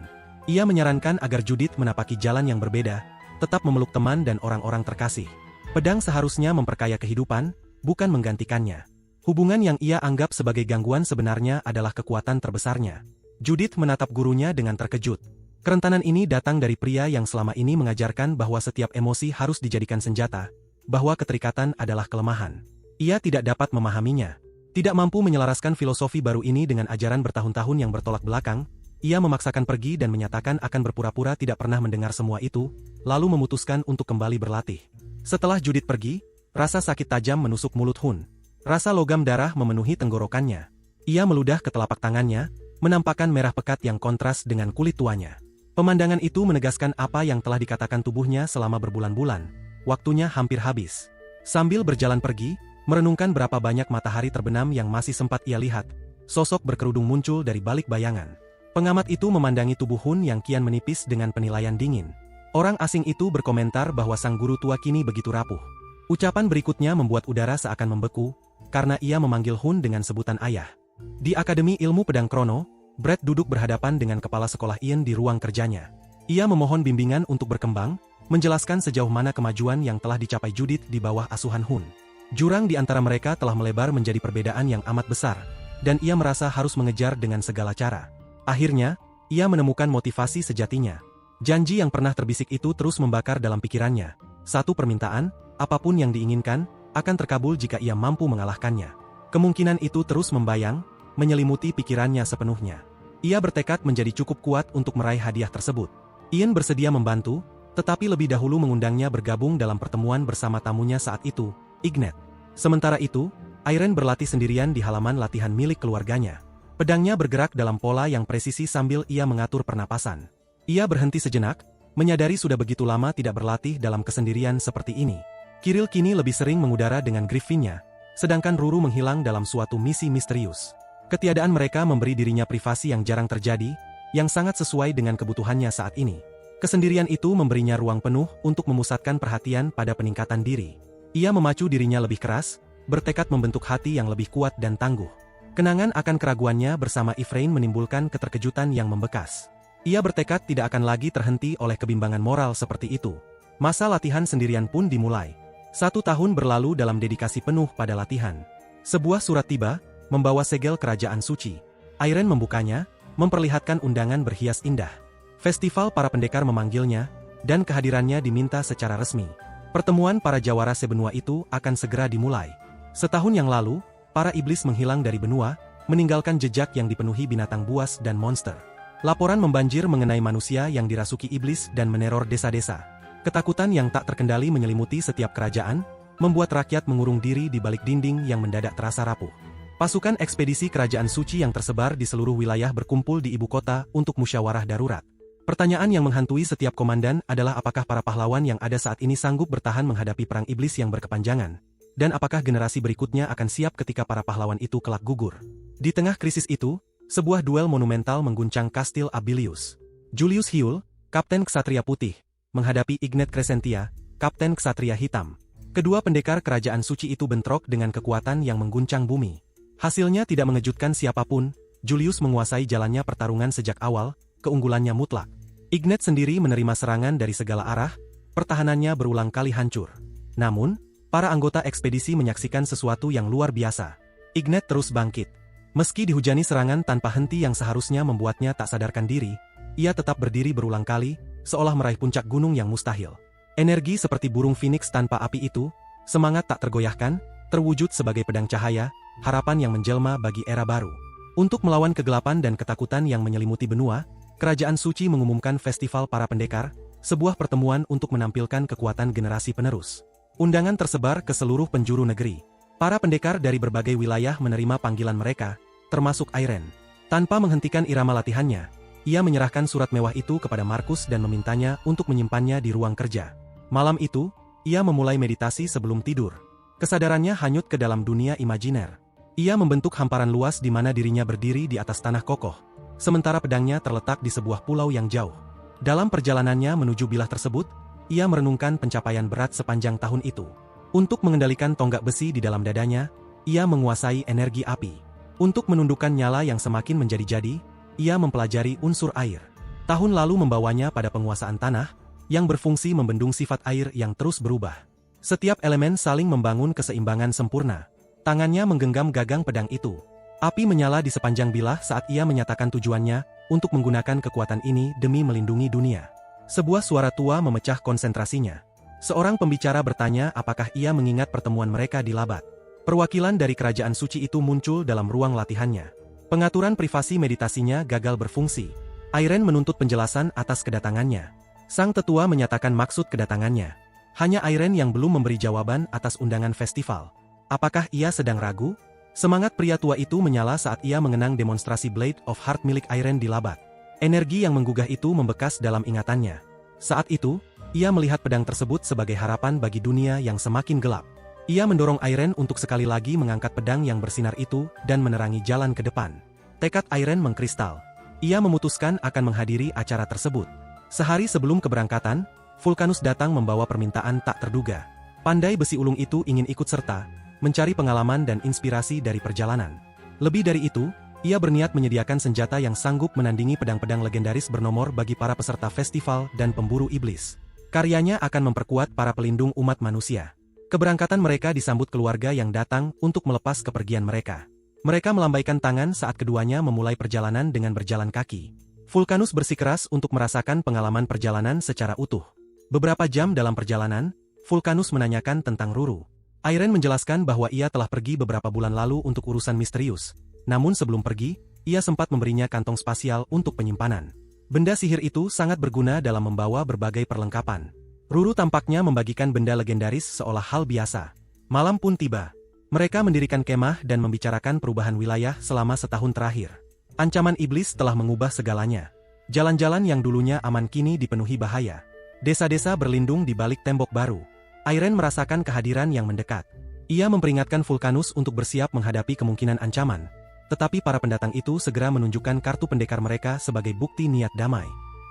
Ia menyarankan agar Judith menapaki jalan yang berbeda, tetap memeluk teman dan orang-orang terkasih. Pedang seharusnya memperkaya kehidupan, bukan menggantikannya. Hubungan yang ia anggap sebagai gangguan sebenarnya adalah kekuatan terbesarnya. Judith menatap gurunya dengan terkejut. Kerentanan ini datang dari pria yang selama ini mengajarkan bahwa setiap emosi harus dijadikan senjata, bahwa keterikatan adalah kelemahan. Ia tidak dapat memahaminya. Tidak mampu menyelaraskan filosofi baru ini dengan ajaran bertahun-tahun yang bertolak belakang, ia memaksakan pergi dan menyatakan akan berpura-pura tidak pernah mendengar semua itu, lalu memutuskan untuk kembali berlatih. Setelah Judith pergi, rasa sakit tajam menusuk mulut Hun. Rasa logam darah memenuhi tenggorokannya. Ia meludah ke telapak tangannya, menampakkan merah pekat yang kontras dengan kulit tuanya. Pemandangan itu menegaskan apa yang telah dikatakan tubuhnya selama berbulan-bulan. Waktunya hampir habis. Sambil berjalan pergi, merenungkan berapa banyak matahari terbenam yang masih sempat ia lihat, sosok berkerudung muncul dari balik bayangan. Pengamat itu memandangi tubuh Hun yang kian menipis dengan penilaian dingin. Orang asing itu berkomentar bahwa sang guru tua kini begitu rapuh. Ucapan berikutnya membuat udara seakan membeku, karena ia memanggil Hun dengan sebutan ayah. Di Akademi Ilmu Pedang Krono, Brett duduk berhadapan dengan kepala sekolah Ian di ruang kerjanya. Ia memohon bimbingan untuk berkembang, menjelaskan sejauh mana kemajuan yang telah dicapai Judith di bawah asuhan Hun. Jurang di antara mereka telah melebar menjadi perbedaan yang amat besar, dan ia merasa harus mengejar dengan segala cara. Akhirnya, ia menemukan motivasi sejatinya. Janji yang pernah terbisik itu terus membakar dalam pikirannya. Satu permintaan, apapun yang diinginkan, akan terkabul jika ia mampu mengalahkannya. Kemungkinan itu terus membayang, menyelimuti pikirannya sepenuhnya. Ia bertekad menjadi cukup kuat untuk meraih hadiah tersebut. Ian bersedia membantu, tetapi lebih dahulu mengundangnya bergabung dalam pertemuan bersama tamunya saat itu, Ignet. Sementara itu, Irene berlatih sendirian di halaman latihan milik keluarganya. Pedangnya bergerak dalam pola yang presisi sambil ia mengatur pernapasan. Ia berhenti sejenak, menyadari sudah begitu lama tidak berlatih dalam kesendirian seperti ini. Kiril kini lebih sering mengudara dengan Griffinnya, sedangkan Ruru menghilang dalam suatu misi misterius. Ketiadaan mereka memberi dirinya privasi yang jarang terjadi, yang sangat sesuai dengan kebutuhannya saat ini. Kesendirian itu memberinya ruang penuh untuk memusatkan perhatian pada peningkatan diri. Ia memacu dirinya lebih keras, bertekad membentuk hati yang lebih kuat dan tangguh. Kenangan akan keraguannya bersama Ifrain menimbulkan keterkejutan yang membekas. Ia bertekad tidak akan lagi terhenti oleh kebimbangan moral seperti itu. Masa latihan sendirian pun dimulai. 1 tahun berlalu dalam dedikasi penuh pada latihan. Sebuah surat tiba, membawa segel kerajaan suci. Irene membukanya, memperlihatkan undangan berhias indah. Festival para pendekar memanggilnya, dan kehadirannya diminta secara resmi. Pertemuan para jawara sebenua itu akan segera dimulai. Setahun yang lalu, para iblis menghilang dari benua, meninggalkan jejak yang dipenuhi binatang buas dan monster. Laporan membanjir mengenai manusia yang dirasuki iblis dan meneror desa-desa. Ketakutan yang tak terkendali menyelimuti setiap kerajaan, membuat rakyat mengurung diri di balik dinding yang mendadak terasa rapuh. Pasukan ekspedisi kerajaan suci yang tersebar di seluruh wilayah berkumpul di ibu kota untuk musyawarah darurat. Pertanyaan yang menghantui setiap komandan adalah apakah para pahlawan yang ada saat ini sanggup bertahan menghadapi perang iblis yang berkepanjangan, dan apakah generasi berikutnya akan siap ketika para pahlawan itu kelak gugur. Di tengah krisis itu, sebuah duel monumental mengguncang Kastil Abilius. Julius Hiul, Kapten Ksatria Putih, menghadapi Ignet Crescentia, Kapten Ksatria Hitam. Kedua pendekar kerajaan suci itu bentrok dengan kekuatan yang mengguncang bumi. Hasilnya tidak mengejutkan siapapun, Julius menguasai jalannya pertarungan sejak awal, keunggulannya mutlak. Ignet sendiri menerima serangan dari segala arah, pertahanannya berulang kali hancur. Namun, para anggota ekspedisi menyaksikan sesuatu yang luar biasa. Ignet terus bangkit. Meski dihujani serangan tanpa henti yang seharusnya membuatnya tak sadarkan diri, ia tetap berdiri berulang kali, seolah meraih puncak gunung yang mustahil. Energi seperti burung phoenix tanpa api itu, semangat tak tergoyahkan, terwujud sebagai pedang cahaya, harapan yang menjelma bagi era baru. Untuk melawan kegelapan dan ketakutan yang menyelimuti benua, Kerajaan Suci mengumumkan Festival Para Pendekar, sebuah pertemuan untuk menampilkan kekuatan generasi penerus. Undangan tersebar ke seluruh penjuru negeri. Para pendekar dari berbagai wilayah menerima panggilan mereka, termasuk Irene. Tanpa menghentikan irama latihannya, ia menyerahkan surat mewah itu kepada Markus dan memintanya untuk menyimpannya di ruang kerja. Malam itu, ia memulai meditasi sebelum tidur. Kesadarannya hanyut ke dalam dunia imajiner. Ia membentuk hamparan luas di mana dirinya berdiri di atas tanah kokoh, sementara pedangnya terletak di sebuah pulau yang jauh. Dalam perjalanannya menuju bilah tersebut, ia merenungkan pencapaian berat sepanjang tahun itu. Untuk mengendalikan tonggak besi di dalam dadanya, ia menguasai energi api. Untuk menundukkan nyala yang semakin menjadi-jadi, ia mempelajari unsur air. Tahun lalu membawanya pada penguasaan tanah, yang berfungsi membendung sifat air yang terus berubah. Setiap elemen saling membangun keseimbangan sempurna. Tangannya menggenggam gagang pedang itu. Api menyala di sepanjang bilah saat ia menyatakan tujuannya untuk menggunakan kekuatan ini demi melindungi dunia. Sebuah suara tua memecah konsentrasinya. Seorang pembicara bertanya apakah ia mengingat pertemuan mereka di Labat. Perwakilan dari kerajaan suci itu muncul dalam ruang latihannya. Pengaturan privasi meditasinya gagal berfungsi. Irene menuntut penjelasan atas kedatangannya. Sang tetua menyatakan maksud kedatangannya. Hanya Irene yang belum memberi jawaban atas undangan festival. Apakah ia sedang ragu? Semangat pria tua itu menyala saat ia mengenang demonstrasi Blade of Heart milik Iren di Labat. Energi yang menggugah itu membekas dalam ingatannya. Saat itu, ia melihat pedang tersebut sebagai harapan bagi dunia yang semakin gelap. Ia mendorong Iren untuk sekali lagi mengangkat pedang yang bersinar itu dan menerangi jalan ke depan. Tekad Iren mengkristal. Ia memutuskan akan menghadiri acara tersebut. Sehari sebelum keberangkatan, Vulcanus datang membawa permintaan tak terduga. Pandai besi ulung itu ingin ikut serta, mencari pengalaman dan inspirasi dari perjalanan. Lebih dari itu, ia berniat menyediakan senjata yang sanggup menandingi pedang-pedang legendaris bernomor bagi para peserta festival dan pemburu iblis. Karyanya akan memperkuat para pelindung umat manusia. Keberangkatan mereka disambut keluarga yang datang untuk melepas kepergian mereka. Mereka melambaikan tangan saat keduanya memulai perjalanan dengan berjalan kaki. Vulcanus bersikeras untuk merasakan pengalaman perjalanan secara utuh. Beberapa jam dalam perjalanan, Vulcanus menanyakan tentang Ruru. Iren menjelaskan bahwa ia telah pergi beberapa bulan lalu untuk urusan misterius. Namun sebelum pergi, ia sempat memberinya kantong spasial untuk penyimpanan. Benda sihir itu sangat berguna dalam membawa berbagai perlengkapan. Ruru tampaknya membagikan benda legendaris seolah hal biasa. Malam pun tiba. Mereka mendirikan kemah dan membicarakan perubahan wilayah selama setahun terakhir. Ancaman iblis telah mengubah segalanya. Jalan-jalan yang dulunya aman kini dipenuhi bahaya. Desa-desa berlindung di balik tembok baru. Iren merasakan kehadiran yang mendekat. Ia memperingatkan Vulcanus untuk bersiap menghadapi kemungkinan ancaman. Tetapi para pendatang itu segera menunjukkan kartu pendekar mereka sebagai bukti niat damai.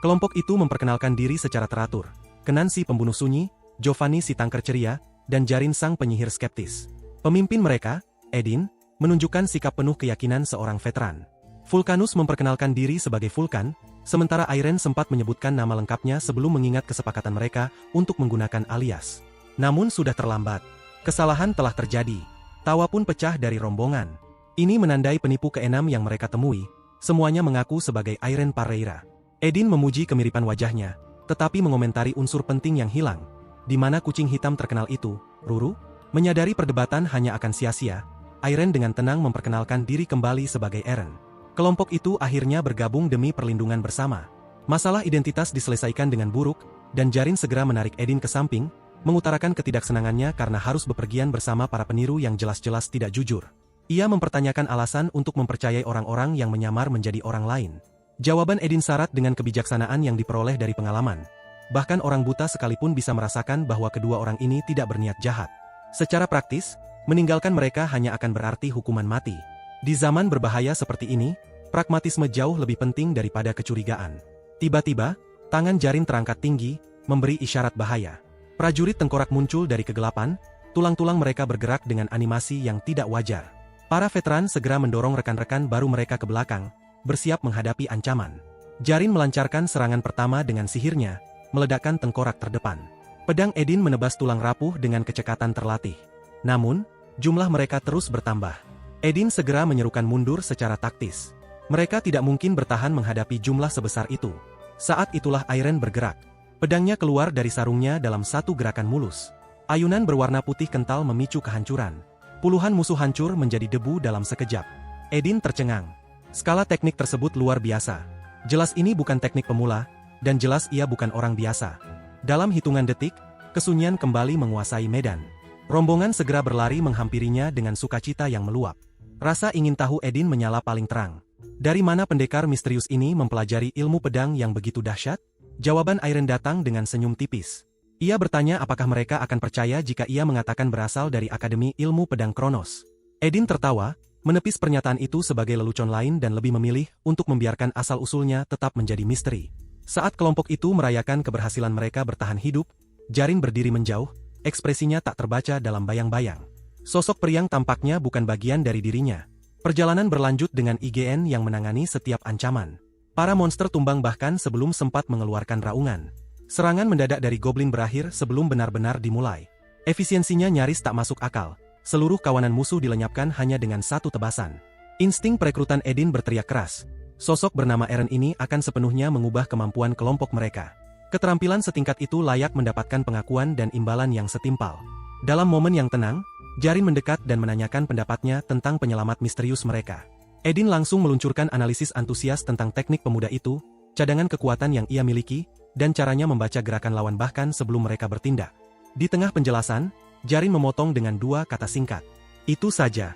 Kelompok itu memperkenalkan diri secara teratur. Kenan si pembunuh sunyi, Giovanni si tangker ceria, dan Jarin sang penyihir skeptis. Pemimpin mereka, Edin, menunjukkan sikap penuh keyakinan seorang veteran. Vulcanus memperkenalkan diri sebagai Vulcan, sementara Iren sempat menyebutkan nama lengkapnya sebelum mengingat kesepakatan mereka untuk menggunakan alias. Namun sudah terlambat. Kesalahan telah terjadi. Tawa pun pecah dari rombongan. Ini menandai penipu keenam yang mereka temui, semuanya mengaku sebagai Iren Parreira. Edin memuji kemiripan wajahnya, tetapi mengomentari unsur penting yang hilang. Di mana kucing hitam terkenal itu, Ruru? Menyadari perdebatan hanya akan sia-sia, Iren dengan tenang memperkenalkan diri kembali sebagai Eren. Kelompok itu akhirnya bergabung demi perlindungan bersama. Masalah identitas diselesaikan dengan buruk, dan Jarin segera menarik Edin ke samping, mengutarakan ketidaksenangannya karena harus bepergian bersama para peniru yang jelas-jelas tidak jujur. Ia mempertanyakan alasan untuk mempercayai orang-orang yang menyamar menjadi orang lain. Jawaban Edin syarat dengan kebijaksanaan yang diperoleh dari pengalaman. Bahkan orang buta sekalipun bisa merasakan bahwa kedua orang ini tidak berniat jahat. Secara praktis, meninggalkan mereka hanya akan berarti hukuman mati. Di zaman berbahaya seperti ini, pragmatisme jauh lebih penting daripada kecurigaan. Tiba-tiba, tangan Jarin terangkat tinggi, memberi isyarat bahaya. Prajurit tengkorak muncul dari kegelapan, tulang-tulang mereka bergerak dengan animasi yang tidak wajar. Para veteran segera mendorong rekan-rekan baru mereka ke belakang, bersiap menghadapi ancaman. Jarin melancarkan serangan pertama dengan sihirnya, meledakkan tengkorak terdepan. Pedang Edin menebas tulang rapuh dengan kecekatan terlatih. Namun, jumlah mereka terus bertambah. Edin segera menyerukan mundur secara taktis. Mereka tidak mungkin bertahan menghadapi jumlah sebesar itu. Saat itulah Iren bergerak. Pedangnya keluar dari sarungnya dalam satu gerakan mulus. Ayunan berwarna putih kental memicu kehancuran. Puluhan musuh hancur menjadi debu dalam sekejap. Edin tercengang. Skala teknik tersebut luar biasa. Jelas ini bukan teknik pemula, dan jelas ia bukan orang biasa. Dalam hitungan detik, kesunyian kembali menguasai medan. Rombongan segera berlari menghampirinya dengan sukacita yang meluap. Rasa ingin tahu Edin menyala paling terang. Dari mana pendekar misterius ini mempelajari ilmu pedang yang begitu dahsyat? Jawaban Iren datang dengan senyum tipis. Ia bertanya apakah mereka akan percaya jika ia mengatakan berasal dari Akademi Ilmu Pedang Kronos. Edin tertawa, menepis pernyataan itu sebagai lelucon lain dan lebih memilih untuk membiarkan asal-usulnya tetap menjadi misteri. Saat kelompok itu merayakan keberhasilan mereka bertahan hidup, Jarin berdiri menjauh, ekspresinya tak terbaca dalam bayang-bayang. Sosok periang tampaknya bukan bagian dari dirinya. Perjalanan berlanjut dengan IGN yang menangani setiap ancaman. Para monster tumbang bahkan sebelum sempat mengeluarkan raungan. Serangan mendadak dari goblin berakhir sebelum benar-benar dimulai. Efisiensinya nyaris tak masuk akal. Seluruh kawanan musuh dilenyapkan hanya dengan satu tebasan. Insting perekrutan Edin berteriak keras. Sosok bernama Eren ini akan sepenuhnya mengubah kemampuan kelompok mereka. Keterampilan setingkat itu layak mendapatkan pengakuan dan imbalan yang setimpal. Dalam momen yang tenang, Jarin mendekat dan menanyakan pendapatnya tentang penyelamat misterius mereka. Edin langsung meluncurkan analisis antusias tentang teknik pemuda itu, cadangan kekuatan yang ia miliki, dan caranya membaca gerakan lawan bahkan sebelum mereka bertindak. Di tengah penjelasan, Jarin memotong dengan dua kata singkat. Itu saja.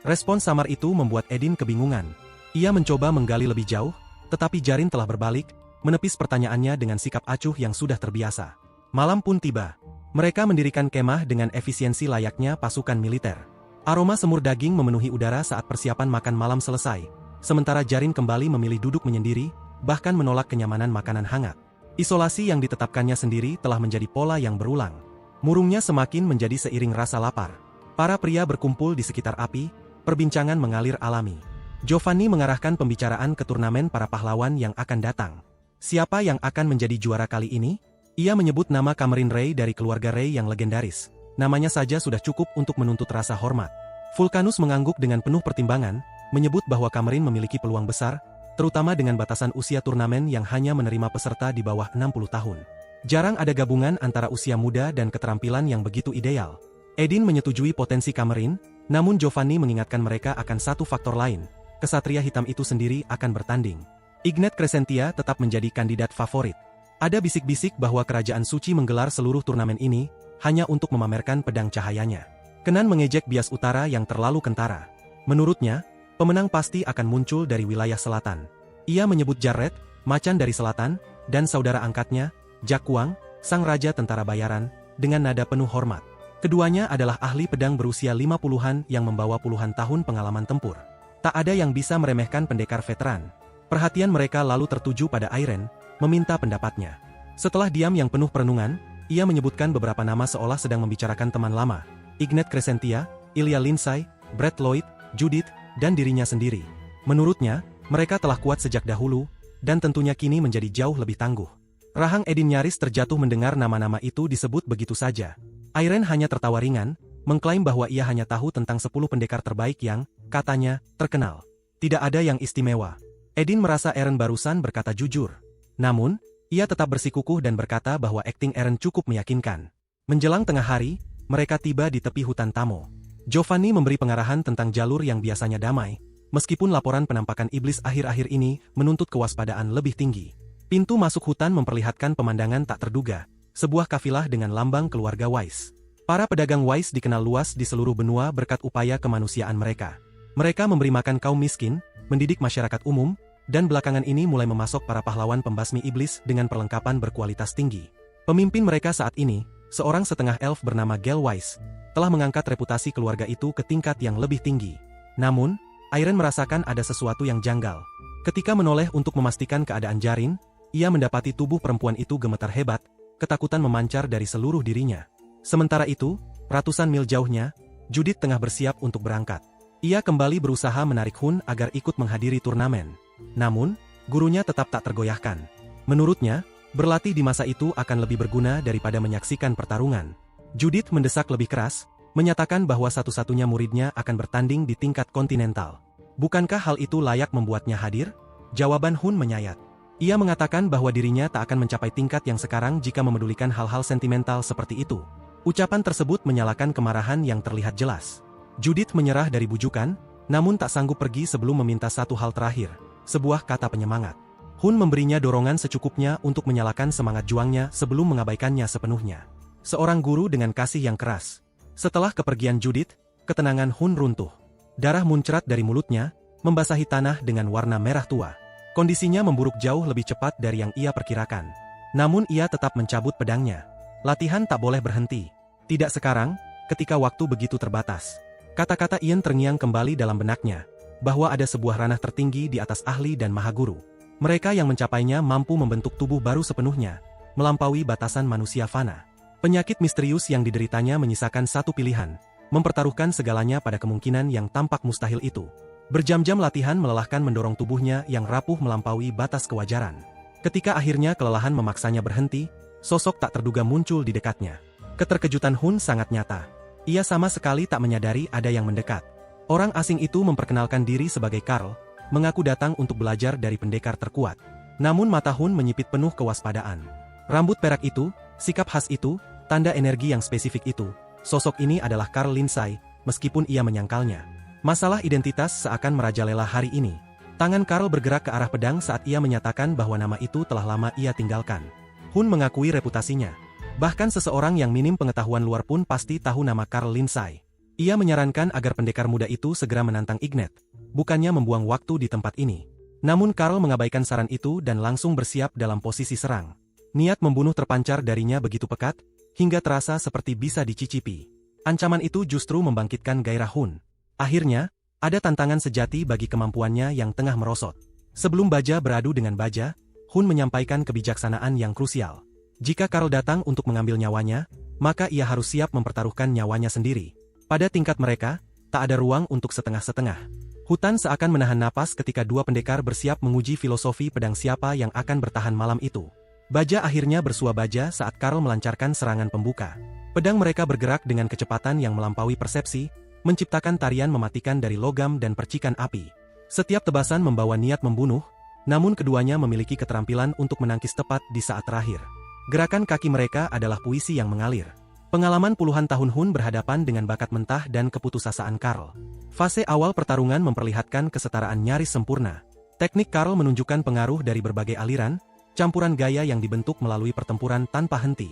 Respon samar itu membuat Edin kebingungan. Ia mencoba menggali lebih jauh, tetapi Jarin telah berbalik, menepis pertanyaannya dengan sikap acuh yang sudah terbiasa. Malam pun tiba. Mereka mendirikan kemah dengan efisiensi layaknya pasukan militer. Aroma semur daging memenuhi udara saat persiapan makan malam selesai, sementara Jarin kembali memilih duduk menyendiri, bahkan menolak kenyamanan makanan hangat. Isolasi yang ditetapkannya sendiri telah menjadi pola yang berulang. Murungnya semakin menjadi seiring rasa lapar. Para pria berkumpul di sekitar api, perbincangan mengalir alami. Giovanni mengarahkan pembicaraan ke turnamen para pahlawan yang akan datang. Siapa yang akan menjadi juara kali ini? Ia menyebut nama Cameron Ray dari keluarga Ray yang legendaris. Namanya saja sudah cukup untuk menuntut rasa hormat. Vulcanus mengangguk dengan penuh pertimbangan, menyebut bahwa Cameron memiliki peluang besar, terutama dengan batasan usia turnamen yang hanya menerima peserta di bawah 60 tahun. Jarang ada gabungan antara usia muda dan keterampilan yang begitu ideal. Edin menyetujui potensi Cameron, namun Giovanni mengingatkan mereka akan satu faktor lain. Kesatria hitam itu sendiri akan bertanding. Ignat Crescentia tetap menjadi kandidat favorit. Ada bisik-bisik bahwa Kerajaan Suci menggelar seluruh turnamen ini hanya untuk memamerkan pedang cahayanya. Kenan mengejek bias utara yang terlalu kentara. Menurutnya, pemenang pasti akan muncul dari wilayah selatan. Ia menyebut Jarret, macan dari selatan, dan saudara angkatnya, Jack Wang, sang raja tentara bayaran, dengan nada penuh hormat. Keduanya adalah ahli pedang berusia 50-an yang membawa puluhan tahun pengalaman tempur. Tak ada yang bisa meremehkan pendekar veteran. Perhatian mereka lalu tertuju pada Irene, meminta pendapatnya. Setelah diam yang penuh perenungan, ia menyebutkan beberapa nama seolah sedang membicarakan teman lama. Ignat Crescentia, Ilya Lindsay, Brett Lloyd, Judith, dan dirinya sendiri. Menurutnya, mereka telah kuat sejak dahulu, dan tentunya kini menjadi jauh lebih tangguh. Rahang Edin nyaris terjatuh mendengar nama-nama itu disebut begitu saja. Irene hanya tertawa ringan, mengklaim bahwa ia hanya tahu tentang 10 pendekar terbaik yang, katanya, terkenal. Tidak ada yang istimewa. Edin merasa Eren barusan berkata jujur. Namun, ia tetap bersikukuh dan berkata bahwa akting Eren cukup meyakinkan. Menjelang tengah hari, mereka tiba di tepi hutan Tamo. Giovanni memberi pengarahan tentang jalur yang biasanya damai, meskipun laporan penampakan iblis akhir-akhir ini menuntut kewaspadaan lebih tinggi. Pintu masuk hutan memperlihatkan pemandangan tak terduga. Sebuah kafilah dengan lambang keluarga Wise. Para pedagang Wise dikenal luas di seluruh benua berkat upaya kemanusiaan mereka. Mereka memberi makan kaum miskin, mendidik masyarakat umum, dan belakangan ini mulai memasok para pahlawan pembasmi iblis dengan perlengkapan berkualitas tinggi. Pemimpin mereka saat ini, seorang setengah elf bernama Gale Wise, telah mengangkat reputasi keluarga itu ke tingkat yang lebih tinggi. Namun, Irene merasakan ada sesuatu yang janggal. Ketika menoleh untuk memastikan keadaan Jarin, ia mendapati tubuh perempuan itu gemetar hebat, ketakutan memancar dari seluruh dirinya. Sementara itu, ratusan mil jauhnya, Judith tengah bersiap untuk berangkat. Ia kembali berusaha menarik Hun agar ikut menghadiri turnamen. Namun, gurunya tetap tak tergoyahkan. Menurutnya, berlatih di masa itu akan lebih berguna daripada menyaksikan pertarungan. Judith mendesak lebih keras, menyatakan bahwa satu-satunya muridnya akan bertanding di tingkat kontinental. Bukankah hal itu layak membuatnya hadir? Jawaban Hun menyayat. Ia mengatakan bahwa dirinya tak akan mencapai tingkat yang sekarang jika memedulikan hal-hal sentimental seperti itu. Ucapan tersebut menyalakan kemarahan yang terlihat jelas. Judith menyerah dari bujukan, namun tak sanggup pergi sebelum meminta satu hal terakhir, sebuah kata penyemangat. Hun memberinya dorongan secukupnya untuk menyalakan semangat juangnya sebelum mengabaikannya sepenuhnya. Seorang guru dengan kasih yang keras. Setelah kepergian Judith, ketenangan Hun runtuh. Darah muncrat dari mulutnya, membasahi tanah dengan warna merah tua. Kondisinya memburuk jauh lebih cepat dari yang ia perkirakan. Namun ia tetap mencabut pedangnya. Latihan tak boleh berhenti. Tidak sekarang, ketika waktu begitu terbatas. Kata-kata Ian terngiang kembali dalam benaknya, bahwa ada sebuah ranah tertinggi di atas ahli dan mahaguru. Mereka yang mencapainya mampu membentuk tubuh baru sepenuhnya, melampaui batasan manusia fana. Penyakit misterius yang dideritanya menyisakan satu pilihan, mempertaruhkan segalanya pada kemungkinan yang tampak mustahil itu. Berjam-jam latihan melelahkan mendorong tubuhnya yang rapuh melampaui batas kewajaran. Ketika akhirnya kelelahan memaksanya berhenti, sosok tak terduga muncul di dekatnya. Keterkejutan Hun sangat nyata. Ia sama sekali tak menyadari ada yang mendekat. Orang asing itu memperkenalkan diri sebagai Karl, mengaku datang untuk belajar dari pendekar terkuat. Namun mata Hun menyipit penuh kewaspadaan. Rambut perak itu, sikap khas itu, tanda energi yang spesifik itu, sosok ini adalah Karl Lindsay, meskipun ia menyangkalnya. Masalah identitas seakan merajalela hari ini. Tangan Karl bergerak ke arah pedang saat ia menyatakan bahwa nama itu telah lama ia tinggalkan. Hun mengakui reputasinya. Bahkan seseorang yang minim pengetahuan luar pun pasti tahu nama Karl Lindsay. Ia menyarankan agar pendekar muda itu segera menantang Ignat, bukannya membuang waktu di tempat ini. Namun Karl mengabaikan saran itu dan langsung bersiap dalam posisi serang. Niat membunuh terpancar darinya begitu pekat, hingga terasa seperti bisa dicicipi. Ancaman itu justru membangkitkan gairah Hun. Akhirnya, ada tantangan sejati bagi kemampuannya yang tengah merosot. Sebelum baja beradu dengan baja, Hun menyampaikan kebijaksanaan yang krusial. Jika Karl datang untuk mengambil nyawanya, maka ia harus siap mempertaruhkan nyawanya sendiri. Pada tingkat mereka, tak ada ruang untuk setengah-setengah. Hutan seakan menahan napas ketika dua pendekar bersiap menguji filosofi pedang siapa yang akan bertahan malam itu. Baja akhirnya bersua baja saat Karl melancarkan serangan pembuka. Pedang mereka bergerak dengan kecepatan yang melampaui persepsi, menciptakan tarian mematikan dari logam dan percikan api. Setiap tebasan membawa niat membunuh, namun keduanya memiliki keterampilan untuk menangkis tepat di saat terakhir. Gerakan kaki mereka adalah puisi yang mengalir. Pengalaman puluhan tahun Hun berhadapan dengan bakat mentah dan keputusasaan Karl. Fase awal pertarungan memperlihatkan kesetaraan nyaris sempurna. Teknik Karl menunjukkan pengaruh dari berbagai aliran, campuran gaya yang dibentuk melalui pertempuran tanpa henti.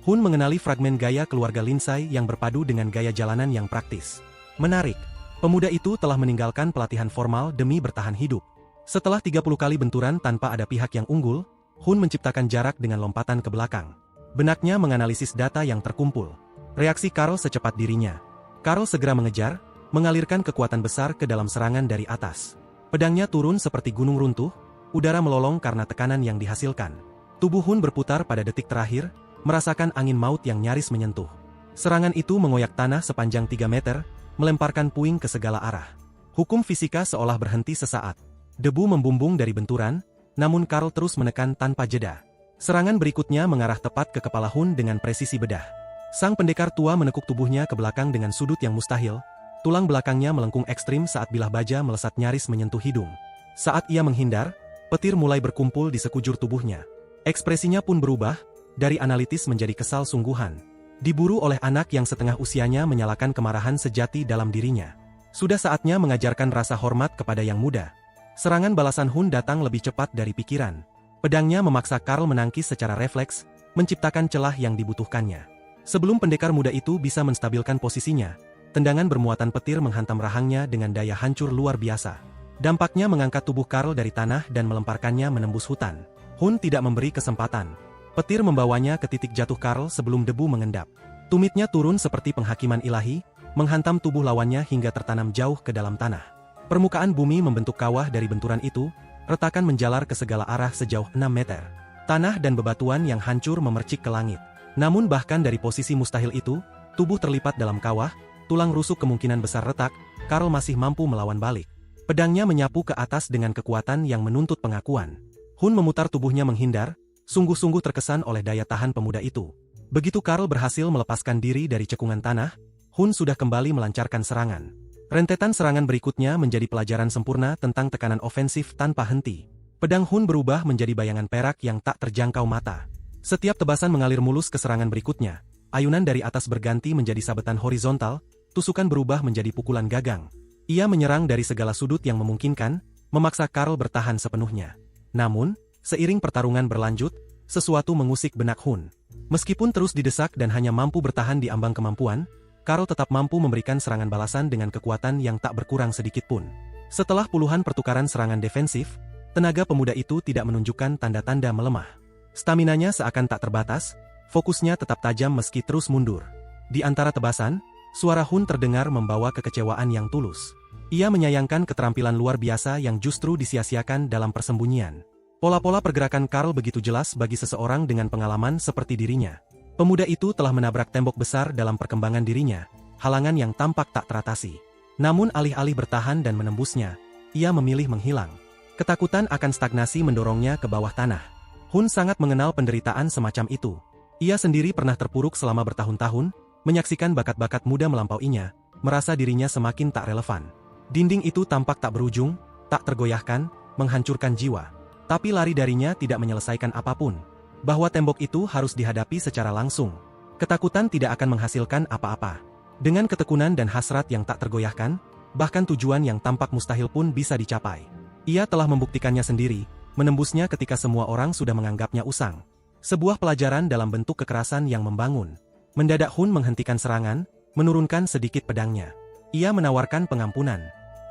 Hun mengenali fragmen gaya keluarga Lindsay yang berpadu dengan gaya jalanan yang praktis. Menarik, pemuda itu telah meninggalkan pelatihan formal demi bertahan hidup. Setelah 30 kali benturan tanpa ada pihak yang unggul, Hun menciptakan jarak dengan lompatan ke belakang. Benaknya menganalisis data yang terkumpul. Reaksi Karl secepat dirinya. Karl segera mengejar, mengalirkan kekuatan besar ke dalam serangan dari atas. Pedangnya turun seperti gunung runtuh, udara melolong karena tekanan yang dihasilkan. Tubuh Hun berputar pada detik terakhir, merasakan angin maut yang nyaris menyentuh. Serangan itu mengoyak tanah sepanjang 3 meter, melemparkan puing ke segala arah. Hukum fisika seolah berhenti sesaat. Debu membumbung dari benturan, namun Karl terus menekan tanpa jeda. Serangan berikutnya mengarah tepat ke kepala Hun dengan presisi bedah. Sang pendekar tua menekuk tubuhnya ke belakang dengan sudut yang mustahil, tulang belakangnya melengkung ekstrim saat bilah baja melesat nyaris menyentuh hidung. Saat ia menghindar, petir mulai berkumpul di sekujur tubuhnya. Ekspresinya pun berubah, dari analitis menjadi kesal sungguhan. Diburu oleh anak yang setengah usianya menyalakan kemarahan sejati dalam dirinya. Sudah saatnya mengajarkan rasa hormat kepada yang muda. Serangan balasan Hun datang lebih cepat dari pikiran. Pedangnya memaksa Karl menangkis secara refleks, menciptakan celah yang dibutuhkannya. Sebelum pendekar muda itu bisa menstabilkan posisinya, tendangan bermuatan petir menghantam rahangnya dengan daya hancur luar biasa. Dampaknya mengangkat tubuh Karl dari tanah dan melemparkannya menembus hutan. Hun tidak memberi kesempatan. Petir membawanya ke titik jatuh Karl sebelum debu mengendap. Tumitnya turun seperti penghakiman ilahi, menghantam tubuh lawannya hingga tertanam jauh ke dalam tanah. Permukaan bumi membentuk kawah dari benturan itu, retakan menjalar ke segala arah sejauh 6 meter. Tanah dan bebatuan yang hancur memercik ke langit. Namun bahkan dari posisi mustahil itu, tubuh terlipat dalam kawah, tulang rusuk kemungkinan besar retak, Karl masih mampu melawan balik. Pedangnya menyapu ke atas dengan kekuatan yang menuntut pengakuan. Hun memutar tubuhnya menghindar, sungguh-sungguh terkesan oleh daya tahan pemuda itu. Begitu Karl berhasil melepaskan diri dari cekungan tanah, Hun sudah kembali melancarkan serangan. Rentetan serangan berikutnya menjadi pelajaran sempurna tentang tekanan ofensif tanpa henti. Pedang Hun berubah menjadi bayangan perak yang tak terjangkau mata. Setiap tebasan mengalir mulus ke serangan berikutnya. Ayunan dari atas berganti menjadi sabetan horizontal, tusukan berubah menjadi pukulan gagang. Ia menyerang dari segala sudut yang memungkinkan, memaksa Karl bertahan sepenuhnya. Namun, seiring pertarungan berlanjut, sesuatu mengusik benak Hun. Meskipun terus didesak dan hanya mampu bertahan di ambang kemampuan, Karl tetap mampu memberikan serangan balasan dengan kekuatan yang tak berkurang sedikit pun. Setelah puluhan pertukaran serangan defensif, tenaga pemuda itu tidak menunjukkan tanda-tanda melemah. Staminanya seakan tak terbatas, fokusnya tetap tajam meski terus mundur. Di antara tebasan, suara Hun terdengar membawa kekecewaan yang tulus. Ia menyayangkan keterampilan luar biasa yang justru disia-siakan dalam persembunyian. Pola-pola pergerakan Karl begitu jelas bagi seseorang dengan pengalaman seperti dirinya. Pemuda itu telah menabrak tembok besar dalam perkembangan dirinya, halangan yang tampak tak teratasi. Namun alih-alih bertahan dan menembusnya, ia memilih menghilang. Ketakutan akan stagnasi mendorongnya ke bawah tanah. Hun sangat mengenal penderitaan semacam itu. Ia sendiri pernah terpuruk selama bertahun-tahun, menyaksikan bakat-bakat muda melampauinya, merasa dirinya semakin tak relevan. Dinding itu tampak tak berujung, tak tergoyahkan, menghancurkan jiwa. Tapi lari darinya tidak menyelesaikan apapun. Bahwa tembok itu harus dihadapi secara langsung. Ketakutan tidak akan menghasilkan apa-apa. Dengan ketekunan dan hasrat yang tak tergoyahkan, bahkan tujuan yang tampak mustahil pun bisa dicapai. Ia telah membuktikannya sendiri, menembusnya ketika semua orang sudah menganggapnya usang. Sebuah pelajaran dalam bentuk kekerasan yang membangun. Mendadak Hun menghentikan serangan, menurunkan sedikit pedangnya. Ia menawarkan pengampunan.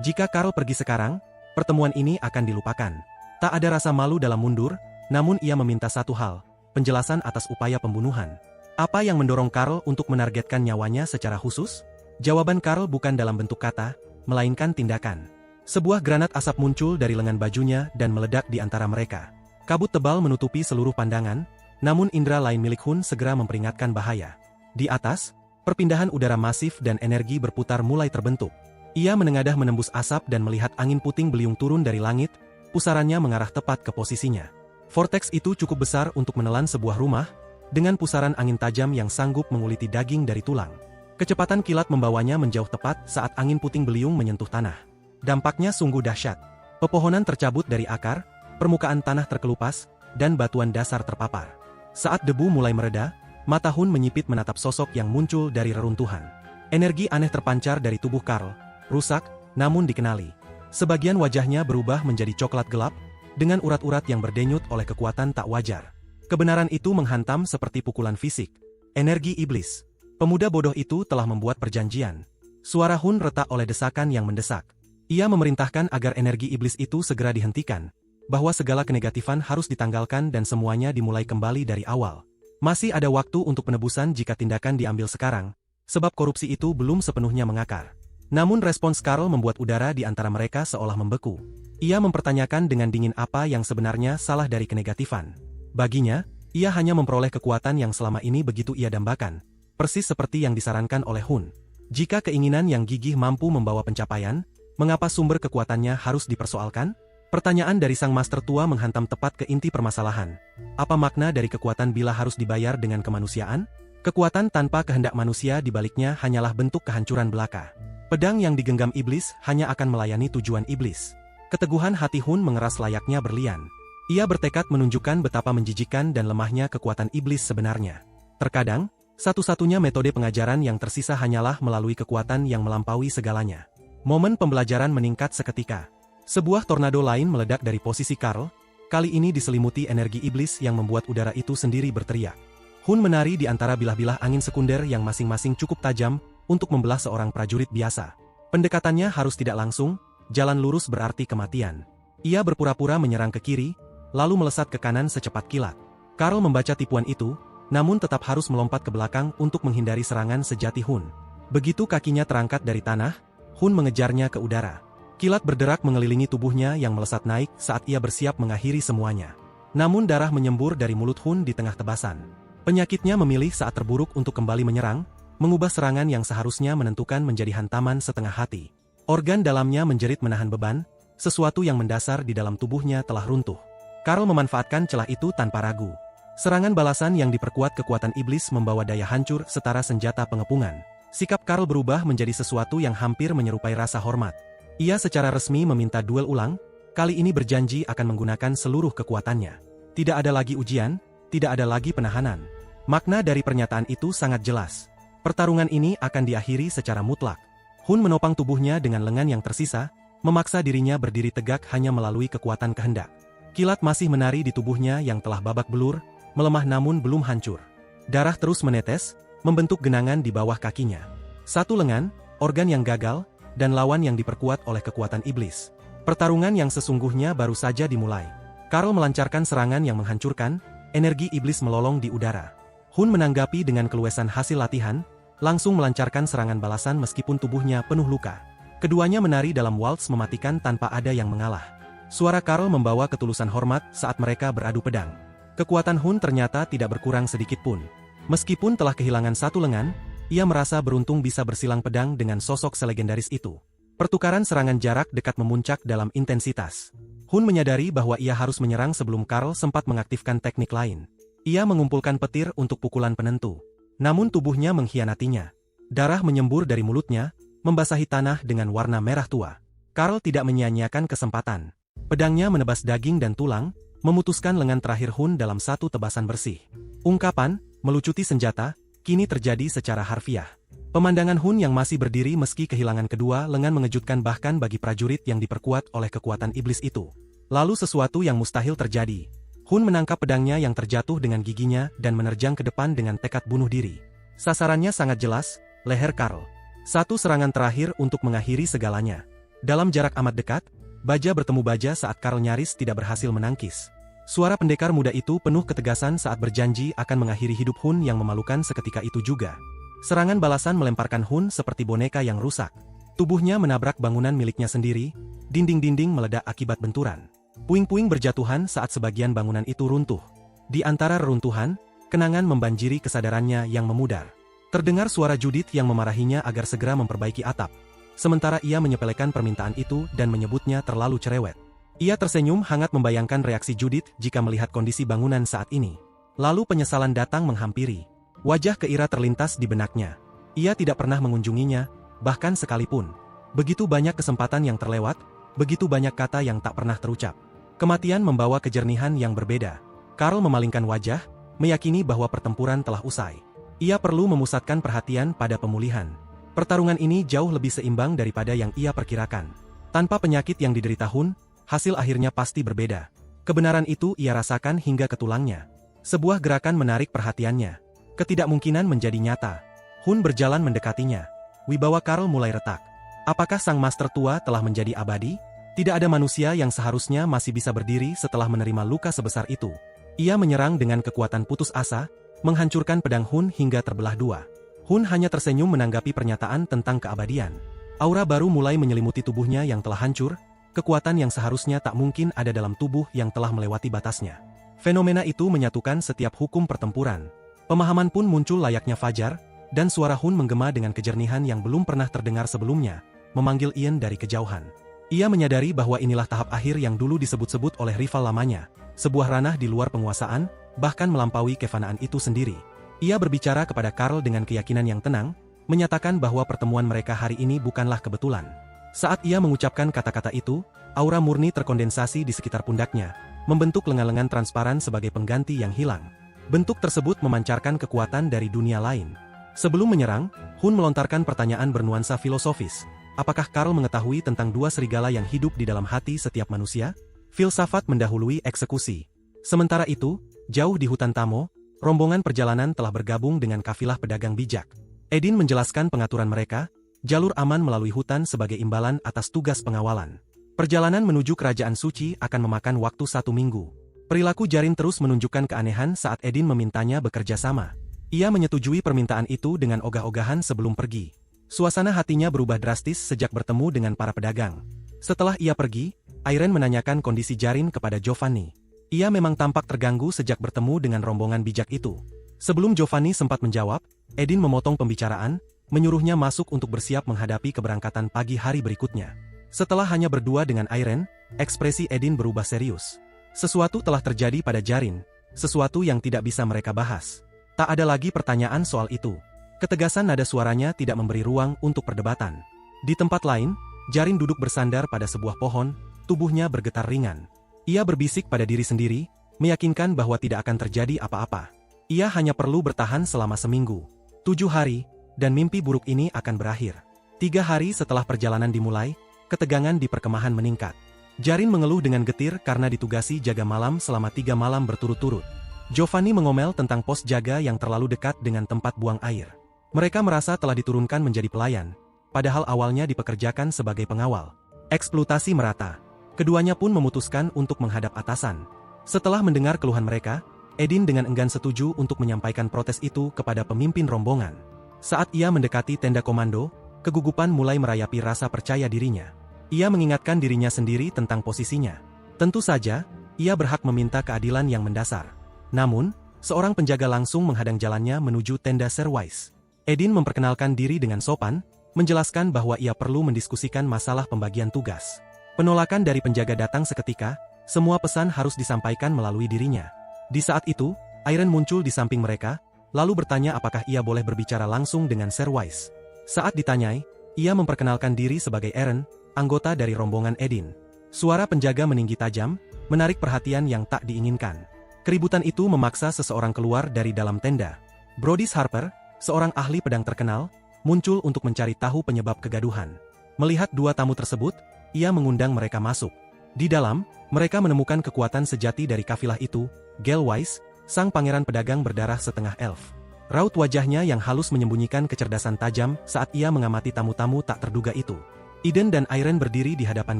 Jika Karl pergi sekarang, pertemuan ini akan dilupakan. Tak ada rasa malu dalam mundur, namun ia meminta satu hal, penjelasan atas upaya pembunuhan. Apa yang mendorong Karl untuk menargetkan nyawanya secara khusus? Jawaban Karl bukan dalam bentuk kata, melainkan tindakan. Sebuah granat asap muncul dari lengan bajunya dan meledak di antara mereka. Kabut tebal menutupi seluruh pandangan, namun indera lain milik Hun segera memperingatkan bahaya. Di atas, perpindahan udara masif dan energi berputar mulai terbentuk. Ia menengadah menembus asap dan melihat angin puting beliung turun dari langit, pusarannya mengarah tepat ke posisinya. Vortex itu cukup besar untuk menelan sebuah rumah, dengan pusaran angin tajam yang sanggup menguliti daging dari tulang. Kecepatan kilat membawanya menjauh tepat saat angin puting beliung menyentuh tanah. Dampaknya sungguh dahsyat. Pepohonan tercabut dari akar, permukaan tanah terkelupas, dan batuan dasar terpapar. Saat debu mulai mereda, mata Hun menyipit menatap sosok yang muncul dari reruntuhan. Energi aneh terpancar dari tubuh Karl, rusak, namun dikenali. Sebagian wajahnya berubah menjadi coklat gelap, dengan urat-urat yang berdenyut oleh kekuatan tak wajar. Kebenaran itu menghantam seperti pukulan fisik. Energi iblis. Pemuda bodoh itu telah membuat perjanjian. Suara Hun retak oleh desakan yang mendesak. Ia memerintahkan agar energi iblis itu segera dihentikan, bahwa segala kenegatifan harus ditanggalkan dan semuanya dimulai kembali dari awal. Masih ada waktu untuk penebusan jika tindakan diambil sekarang, sebab korupsi itu belum sepenuhnya mengakar. Namun respons Karl membuat udara di antara mereka seolah membeku. Ia mempertanyakan dengan dingin apa yang sebenarnya salah dari kenegatifan. Baginya, ia hanya memperoleh kekuatan yang selama ini begitu ia dambakan, persis seperti yang disarankan oleh Hun. Jika keinginan yang gigih mampu membawa pencapaian, mengapa sumber kekuatannya harus dipersoalkan? Pertanyaan dari sang master tua menghantam tepat ke inti permasalahan. Apa makna dari kekuatan bila harus dibayar dengan kemanusiaan? Kekuatan tanpa kehendak manusia di baliknya hanyalah bentuk kehancuran belaka. Pedang yang digenggam iblis hanya akan melayani tujuan iblis. Keteguhan hati Hun mengeras layaknya berlian. Ia bertekad menunjukkan betapa menjijikkan dan lemahnya kekuatan iblis sebenarnya. Terkadang, satu-satunya metode pengajaran yang tersisa hanyalah melalui kekuatan yang melampaui segalanya. Momen pembelajaran meningkat seketika. Sebuah tornado lain meledak dari posisi Karl, kali ini diselimuti energi iblis yang membuat udara itu sendiri berteriak. Hun menari di antara bilah-bilah angin sekunder yang masing-masing cukup tajam untuk membelah seorang prajurit biasa. Pendekatannya harus tidak langsung, jalan lurus berarti kematian. Ia berpura-pura menyerang ke kiri, lalu melesat ke kanan secepat kilat. Karl membaca tipuan itu, namun tetap harus melompat ke belakang untuk menghindari serangan sejati Hun. Begitu kakinya terangkat dari tanah, Hun mengejarnya ke udara. Kilat berderak mengelilingi tubuhnya yang melesat naik saat ia bersiap mengakhiri semuanya. Namun darah menyembur dari mulut Hun di tengah tebasan. Penyakitnya memilih saat terburuk untuk kembali menyerang, mengubah serangan yang seharusnya menentukan menjadi hantaman setengah hati. Organ dalamnya menjerit menahan beban, sesuatu yang mendasar di dalam tubuhnya telah runtuh. Karl memanfaatkan celah itu tanpa ragu. Serangan balasan yang diperkuat kekuatan iblis membawa daya hancur setara senjata pengepungan. Sikap Karl berubah menjadi sesuatu yang hampir menyerupai rasa hormat. Ia secara resmi meminta duel ulang, kali ini berjanji akan menggunakan seluruh kekuatannya. Tidak ada lagi ujian, tidak ada lagi penahanan. Makna dari pernyataan itu sangat jelas. Pertarungan ini akan diakhiri secara mutlak. Hun menopang tubuhnya dengan lengan yang tersisa, memaksa dirinya berdiri tegak hanya melalui kekuatan kehendak. Kilat masih menari di tubuhnya yang telah babak belur, melemah namun belum hancur. Darah terus menetes, membentuk genangan di bawah kakinya. Satu lengan, organ yang gagal, dan lawan yang diperkuat oleh kekuatan iblis. Pertarungan yang sesungguhnya baru saja dimulai. Karl melancarkan serangan yang menghancurkan, energi iblis melolong di udara. Hun menanggapi dengan keluasan hasil latihan, langsung melancarkan serangan balasan meskipun tubuhnya penuh luka. Keduanya menari dalam waltz mematikan tanpa ada yang mengalah. Suara Karl membawa ketulusan hormat saat mereka beradu pedang. Kekuatan Hun ternyata tidak berkurang sedikit pun. Meskipun telah kehilangan satu lengan, ia merasa beruntung bisa bersilang pedang dengan sosok selegendaris itu. Pertukaran serangan jarak dekat memuncak dalam intensitas. Hun menyadari bahwa ia harus menyerang sebelum Karl sempat mengaktifkan teknik lain. Ia mengumpulkan petir untuk pukulan penentu. Namun tubuhnya mengkhianatinya. Darah menyembur dari mulutnya, membasahi tanah dengan warna merah tua. Karl tidak menyia-nyiakan kesempatan. Pedangnya menebas daging dan tulang, memutuskan lengan terakhir Hun dalam satu tebasan bersih. Ungkapan, melucuti senjata, kini terjadi secara harfiah. Pemandangan Hun yang masih berdiri meski kehilangan kedua lengan mengejutkan bahkan bagi prajurit yang diperkuat oleh kekuatan iblis itu. Lalu sesuatu yang mustahil terjadi. Hun menangkap pedangnya yang terjatuh dengan giginya dan menerjang ke depan dengan tekad bunuh diri. Sasarannya sangat jelas, leher Karl. Satu serangan terakhir untuk mengakhiri segalanya. Dalam jarak amat dekat, baja bertemu baja saat Karl nyaris tidak berhasil menangkis. Suara pendekar muda itu penuh ketegasan saat berjanji akan mengakhiri hidup Hun yang memalukan seketika itu juga. Serangan balasan melemparkan Hun seperti boneka yang rusak. Tubuhnya menabrak bangunan miliknya sendiri, dinding-dinding meledak akibat benturan. Puing-puing berjatuhan saat sebagian bangunan itu runtuh. Di antara reruntuhan, kenangan membanjiri kesadarannya yang memudar. Terdengar suara Judith yang memarahinya agar segera memperbaiki atap. Sementara ia menyepelekan permintaan itu dan menyebutnya terlalu cerewet. Ia tersenyum hangat membayangkan reaksi Judith jika melihat kondisi bangunan saat ini. Lalu penyesalan datang menghampiri. Wajah Keira terlintas di benaknya. Ia tidak pernah mengunjunginya, bahkan sekalipun. Begitu banyak kesempatan yang terlewat, begitu banyak kata yang tak pernah terucap. Kematian membawa kejernihan yang berbeda. Karl memalingkan wajah, meyakini bahwa pertempuran telah usai. Ia perlu memusatkan perhatian pada pemulihan. Pertarungan ini jauh lebih seimbang daripada yang ia perkirakan. Tanpa penyakit yang diderita Hun, hasil akhirnya pasti berbeda. Kebenaran itu ia rasakan hingga ke tulangnya. Sebuah gerakan menarik perhatiannya. Ketidakmungkinan menjadi nyata. Hun berjalan mendekatinya. Wibawa Karl mulai retak. Apakah sang master tua telah menjadi abadi? Tidak ada manusia yang seharusnya masih bisa berdiri setelah menerima luka sebesar itu. Ia menyerang dengan kekuatan putus asa, menghancurkan pedang Hun hingga terbelah dua. Hun hanya tersenyum menanggapi pernyataan tentang keabadian. Aura baru mulai menyelimuti tubuhnya yang telah hancur, kekuatan yang seharusnya tak mungkin ada dalam tubuh yang telah melewati batasnya. Fenomena itu menyatukan setiap hukum pertempuran. Pemahaman pun muncul layaknya fajar, dan suara Hun menggema dengan kejernihan yang belum pernah terdengar sebelumnya, memanggil Ian dari kejauhan. Ia menyadari bahwa inilah tahap akhir yang dulu disebut-sebut oleh rival lamanya, sebuah ranah di luar penguasaan, bahkan melampaui kefanaan itu sendiri. Ia berbicara kepada Karl dengan keyakinan yang tenang, menyatakan bahwa pertemuan mereka hari ini bukanlah kebetulan. Saat ia mengucapkan kata-kata itu, aura murni terkondensasi di sekitar pundaknya, membentuk lengan-lengan transparan sebagai pengganti yang hilang. Bentuk tersebut memancarkan kekuatan dari dunia lain. Sebelum menyerang, Hun melontarkan pertanyaan bernuansa filosofis. Apakah Karl mengetahui tentang dua serigala yang hidup di dalam hati setiap manusia? Filsafat mendahului eksekusi. Sementara itu, jauh di hutan Tamo, rombongan perjalanan telah bergabung dengan kafilah pedagang bijak. Edin menjelaskan pengaturan mereka, jalur aman melalui hutan sebagai imbalan atas tugas pengawalan. Perjalanan menuju kerajaan suci akan memakan waktu 1 minggu. Perilaku Jarin terus menunjukkan keanehan saat Edin memintanya bekerja sama. Ia menyetujui permintaan itu dengan ogah-ogahan sebelum pergi. Suasana hatinya berubah drastis sejak bertemu dengan para pedagang. Setelah ia pergi, Irene menanyakan kondisi Jarin kepada Giovanni. Ia memang tampak terganggu sejak bertemu dengan rombongan bijak itu. Sebelum Giovanni sempat menjawab, Edin memotong pembicaraan, menyuruhnya masuk untuk bersiap menghadapi keberangkatan pagi hari berikutnya. Setelah hanya berdua dengan Irene, ekspresi Edin berubah serius. Sesuatu telah terjadi pada Jarin, sesuatu yang tidak bisa mereka bahas. Tak ada lagi pertanyaan soal itu. Ketegasan nada suaranya tidak memberi ruang untuk perdebatan. Di tempat lain, Jarin duduk bersandar pada sebuah pohon, tubuhnya bergetar ringan. Ia berbisik pada diri sendiri, meyakinkan bahwa tidak akan terjadi apa-apa. Ia hanya perlu bertahan selama 1 minggu. 7 hari, dan mimpi buruk ini akan berakhir. 3 hari setelah perjalanan dimulai, ketegangan di perkemahan meningkat. Jarin mengeluh dengan getir karena ditugasi jaga malam selama 3 malam berturut-turut. Giovanni mengomel tentang pos jaga yang terlalu dekat dengan tempat buang air. Mereka merasa telah diturunkan menjadi pelayan, padahal awalnya dipekerjakan sebagai pengawal. Eksploitasi merata. Keduanya pun memutuskan untuk menghadap atasan. Setelah mendengar keluhan mereka, Edin dengan enggan setuju untuk menyampaikan protes itu kepada pemimpin rombongan. Saat ia mendekati tenda komando, kegugupan mulai merayapi rasa percaya dirinya. Ia mengingatkan dirinya sendiri tentang posisinya. Tentu saja, ia berhak meminta keadilan yang mendasar. Namun, seorang penjaga langsung menghadang jalannya menuju tenda Serwise. Edin memperkenalkan diri dengan sopan, menjelaskan bahwa ia perlu mendiskusikan masalah pembagian tugas. Penolakan dari penjaga datang seketika, semua pesan harus disampaikan melalui dirinya. Di saat itu, Irene muncul di samping mereka, lalu bertanya apakah ia boleh berbicara langsung dengan Serwise. Saat ditanyai, ia memperkenalkan diri sebagai Eren, anggota dari rombongan Edin. Suara penjaga meninggi tajam, menarik perhatian yang tak diinginkan. Keributan itu memaksa seseorang keluar dari dalam tenda. Brodis Harper, seorang ahli pedang terkenal, muncul untuk mencari tahu penyebab kegaduhan. Melihat dua tamu tersebut, ia mengundang mereka masuk. Di dalam, mereka menemukan kekuatan sejati dari kafilah itu, Gelwise, sang pangeran pedagang berdarah setengah elf. Raut wajahnya yang halus menyembunyikan kecerdasan tajam saat ia mengamati tamu-tamu tak terduga itu. Eden dan Irene berdiri di hadapan